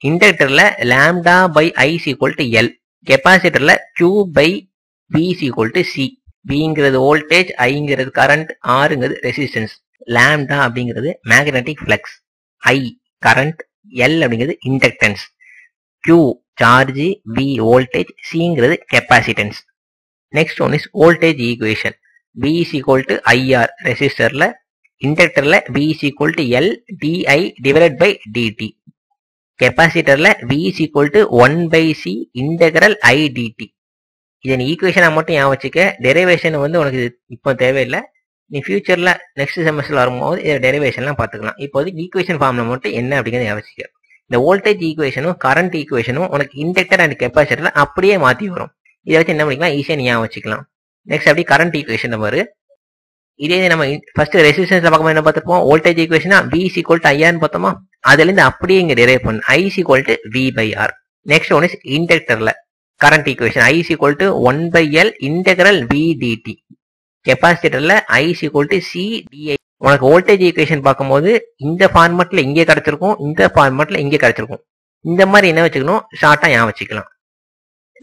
இண்டக்டர்ல lambda by I equal to L. கெப்பாசிட்டர்ல Q by V equal to C. பிங்கிறது வோல்டேஜ், ஐங்கிறது கரண்ட், ஆருங்கிறது ரெசிஸ்டன்ஸ். லாம்டா அப்படிங்கிறது magnetic flux, I current, L அப்படிங்கிறது inductance, Q charge, V voltage, சிங்கிறது capacitance. Next one is voltage equation. V is equal to IR ரெசிஸ்டர்ல, இண்டக்டர்ல V is equal to L DI divided by DT. கெப்பாசிட்டர்ல V is equal to 1 by C integral I d t. இதை நீ ஈக்குவேஷனை மட்டும் ஞாபகம் வச்சுக்க. டெரிவேஷன் வந்து உனக்கு இப்போ தேவையில்லை, நீ ஃபியூச்சர்ல நெக்ஸ்ட் செமஸ்டர்ல வரும்போது இதை டெரிவேஷன்லாம் பார்த்துக்கலாம். இப்போதைக்கு ஈக்குவேஷன் ஃபார்ம்ல மட்டும் என்ன அப்படிங்கிறத ஞாபகம் வச்சுக்க. இந்த வோல்டேஜ் ஈக்குவேஷனும் கரண்ட் ஈக்குவேஷனும் உனக்கு இண்டக்டர் அண்ட் கெப்பாசிட்டர்ல அப்படியே மாற்றி வரும். இதை வச்சு என்ன பண்ணிக்கலாம்? ஈஸியாக நீ ஞாபகம் வச்சுக்கலாம். நெக்ஸ்ட் அப்படி கரண்ட் ஈக்குவேஷன் பாரு. இதே நம்ம ஃபர்ஸ்ட் ரெசிஸ்டன்ஸ்ல பார்க்கும்போது என்ன பார்த்துப்போம்? வோல்டேஜ் ஈக்குவேஷனா பி இஸ் ஈக்குவல் டு ஐஆர்னு பார்த்தோமா, அதுல இருந்து அப்படியே இங்க டெரைவ் பண்ணு. I is equal to V by R. Next one is இண்டக்டர்ல current equation I is equal to 1 by L integral V DT. கெப்பாசிட்டர்ல I is equal to C DI. உனக்கு வோல்டேஜ் ஈக்குவேஷன் பார்க்கும்போது இந்த ஃபார்மட்ல இங்கே கிடைச்சிருக்கும், இந்த ஃபார்மட்ல இங்கே கிடைச்சிருக்கும். இந்த மாதிரி என்ன வச்சுக்கணும்? ஷார்ட்டா ஞாபகம் வச்சுக்கலாம்.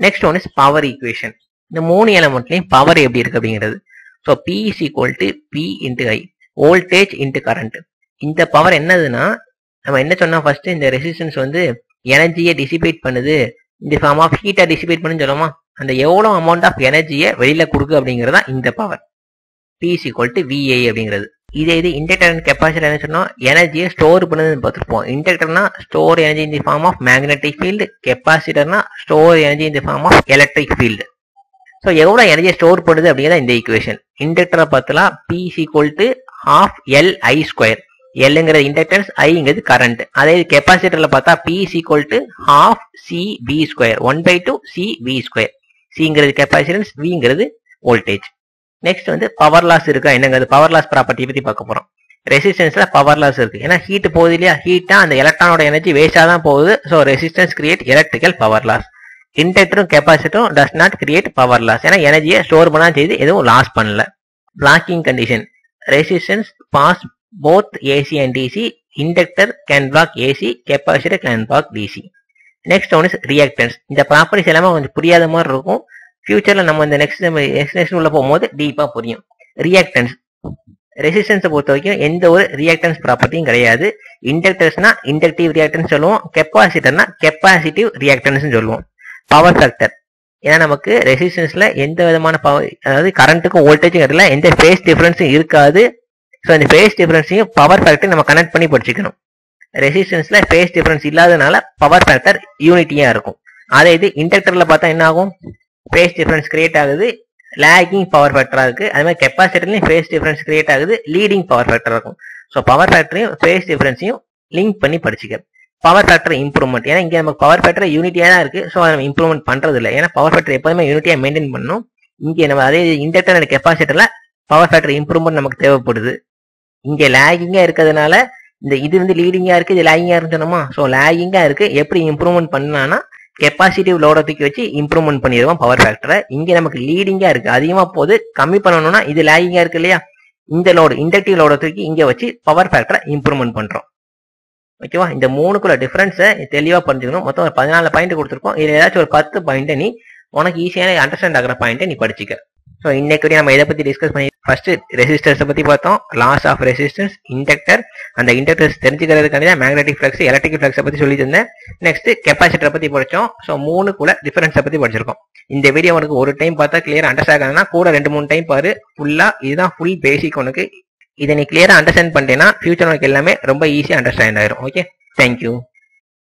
Next one is power equation. இந்த மூணு எலமெண்ட்லயும் பவர் எப்படி இருக்கு அப்படிங்கிறது. So P is equal to P into I, voltage into current. இந்த பவர் என்னதுன்னா நம்ம என்ன சொன்னா ஃபர்ஸ்ட் இந்த ரெசிஸ்டன்ஸ் வந்து எனர்ஜியை டிசிபேட் பண்ணுது, இந்த ஃபார்ம் ஆஃப் ஹீட்டா டிசிபேட் பண்ணுன்னு சொல்லலாமா? அந்த எவ்வளவு அமௌண்ட் ஆஃப் எனர்ஜியை வெளியில கொடுக்கு அப்படிங்கிறதா இந்த power. P is equal to V I அப்படிங்கிறது. இதே இது இண்டக்டர் அண்ட் கெப்பாசிட்டர் என்ன சொன்னா எனர்ஜியை ஸ்டோர் பண்ணுதுன்னு பார்த்துருப்போம். இண்டக்டர்னா store energy in the form of magnetic field, கெப்பாசிட்டர்னா store energy in the form of electric field. So எவ்வளவு எனர்ஜியை ஸ்டோர் பண்ணுது அப்படிங்கிறத இந்த ஈக்குவேஷன். இண்டக்டரை பார்த்தலாம் P is equal to ½ L I square. எல்ங்கிறது இண்டக்டன்ஸ், ஐங்கிறது கரண்ட். அதே கெப்பாசிட்டர்ல பார்த்தா P is equal to ½ C V square, 1/2 C V square. சிங்கிறது கெப்பாசிட்டன்ஸ், விங்கிறது வோல்டேஜ். நெக்ஸ்ட் வந்து பவர் லாஸ் இருக்கா என்னங்கிறது, பவர் லாஸ் ப்ராப்பர்ட்டி பத்தி பார்க்க போறோம். ரெசிஸ்டன்ஸ்ல பவர் லாஸ் இருக்கு, ஏன்னா ஹீட் போகுது இல்லையா, ஹீட்டா அந்த எலக்ட்ரானோட எனர்ஜி வேஸ்டா தான் போகுது. So resistance create electrical power loss. இண்டக்டரும் கெப்பாசிட்டரும் does not create power loss, ஏன்னா எனர்ஜியை ஸ்டோர் பண்ணா செய்து எதுவும் லாஸ் பண்ணல. Blocking condition. Resistance pass both AC and DC. Inductor can block AC, capacitor can block DC. Next one is reactance. இந்த ப்ராப்பர்ட்டிஸ் எல்லாமே கொஞ்சம் புரியாத மாதிரி இருக்கும். ஃபியூச்சர்ல நம்ம இந்த நெக்ஸ்ட் உள்ள போகும்போது டீப்பா புரியும். ரியாக்டன்ஸ். ரெசிஸ்டன்ஸை பொறுத்த வரைக்கும் எந்த ஒரு ரியாக்டன்ஸ் ப்ராப்பர்ட்டியும் கிடையாது. இண்டக்டர்ஸ்னா இண்டக்டிவ் ரியாக்டன்ஸ் சொல்லுவோம், கெப்பாசிட்டர்னா கெப்பாசிட்டிவ் ரியாக்டன்ஸ் சொல்லுவோம். பவர் ஃபேக்டர், ஏன்னா நமக்கு ரெசிஸ்டன்ஸ்ல எந்த விதமான பவர், அதாவது கரண்ட்டுக்கும் வோல்டேஜும் இடத்துல எந்த ஃபேஸ் டிஃபரன்ஸும் இருக்காது. ஸோ இந்த ஃபேஸ் டிஃபரன்ஸையும் பவர் ஃபேக்டர் நம்ம கனெக்ட் பண்ணி படிச்சுக்கணும். ரெசிஸ்டன்ஸ்ல ஃபேஸ் டிஃபரன்ஸ் இல்லாதனால பவர் ஃபேக்டர் யூனிட்டியா இருக்கும். அதே இது இண்டக்டர்ல பார்த்தா என்ன ஆகும், ஃபேஸ் டிஃபரன்ஸ் கிரியேட் ஆகுது, லேகிங் பவர் ஃபேக்டரா இருக்கு. அதே மாதிரி கெப்பாசிட்டர்லயும் ஃபேஸ் டிஃபரன்ஸ் கிரியேட் ஆகுது, லீடிங் பவர் ஃபேக்டர் இருக்கும். ஸோ பவர் ஃபேக்டரையும் ஃபேஸ் டிஃபரன்ஸையும் லிங்க் பண்ணி படிச்சுக்க. பவர் ஃபேக்டர் இம்ப்ரூவ்மெண்ட், ஏன்னா இங்க நமக்கு பவர் ஃபேக்டர் யூனிட்டியா தான் இருக்கு. ஸோ நம்ம இம்ப்ரூவ்மெண்ட் பண்றது இல்லை, ஏன்னா பவர் ஃபேக்டர் எப்போதுமே யூனிட்டியா மெயின்டைன் பண்ணணும். இங்கே நம்ம அதே இண்டக்டர் அண்ட் கெப்பாசிட்டர்ல பவர் ஃபேக்டர் இம்ப்ரூவ்மெண்ட் நமக்கு தேவைப்படுது. இங்க லேகிங்கா இருக்கிறதுனால இந்த இது வந்து லீடிங்கா இருக்கு, இது லேகிங்கா இருந்துச்சோமா. ஸோ லேகிங்கா இருக்கு, எப்படி இம்ப்ரூவ்மெண்ட் பண்ணலாம்னா கெப்பாசிட்டிவ் லோட தூக்கி வச்சு இம்ப்ரூவ்மெண்ட் பண்ணிடுவோம் பவர் ஃபேக்டரை. இங்க நமக்கு லீடிங்கா இருக்கு, அதிகமா போது, கம்மி பண்ணணும்னா இது லேகிங்கா இருக்கு இல்லையா, இந்த லோடு இண்டக்டிவ் லோட தூக்கி இங்க வச்சு பவர் ஃபேக்டரை இம்ப்ரூவ்மெண்ட் பண்றோம். ஓகேவா, இந்த மூணுக்குள்ள டிஃபரன்ஸை தெளிவா புரிஞ்சுக்கணும். மொத்தம் ஒரு 14 பாயிண்ட் கொடுத்துருக்கோம். இதுல ஏதாச்சும் ஒரு 10 பாயிண்ட் நீ உனக்கு ஈஸியான அண்டர்ஸ்டாண்ட் ஆகிற பாயிண்ட்டை நீ படிச்சுக்க. ஸோ இன்னைக்கு நம்ம இதை பத்தி டிஸ்கஸ் பண்ணி ஃபர்ஸ்ட் ரெசிஸ்டர்ஸை பத்தி பார்த்தோம், லாஸ் ஆஃப் ரெசிஸ்டன்ஸ், இண்டக்டர், அந்த இண்டக்டர்ஸ் தெரிஞ்சுக்கிறதுக்கான மேக்னெட்டிக் ஃப்ளக்ஸ், எலக்ட்ரிக் ஃப்ளக்ஸை பத்தி சொல்லி தந்தேன். நெக்ஸ்ட் கெப்பாசிட்டரை பத்தி படிச்சோம். ஸோ மூணுக்குள்ள டிஃபரன்ஸை பத்தி படிச்சிருக்கோம். இந்த வீடியோ உனக்கு ஒரு டைம் பார்த்தா கிளியர் அண்டர்ஸ்டாண்ட் ஆகுதுன்னா கூட 2-3 டைம் பாரு. ஃபுல்லா இதுதான் ஃபுல் பேசிக். உனக்கு இதை நீ கிளியரா அண்டர்ஸ்டாண்ட் பண்ணிட்டேன்னா ஃபியூச்சர் உனக்கு எல்லாமே ரொம்ப ஈஸியா அண்டர்ஸ்டாண்ட் ஆயிரும். Okay, thank you.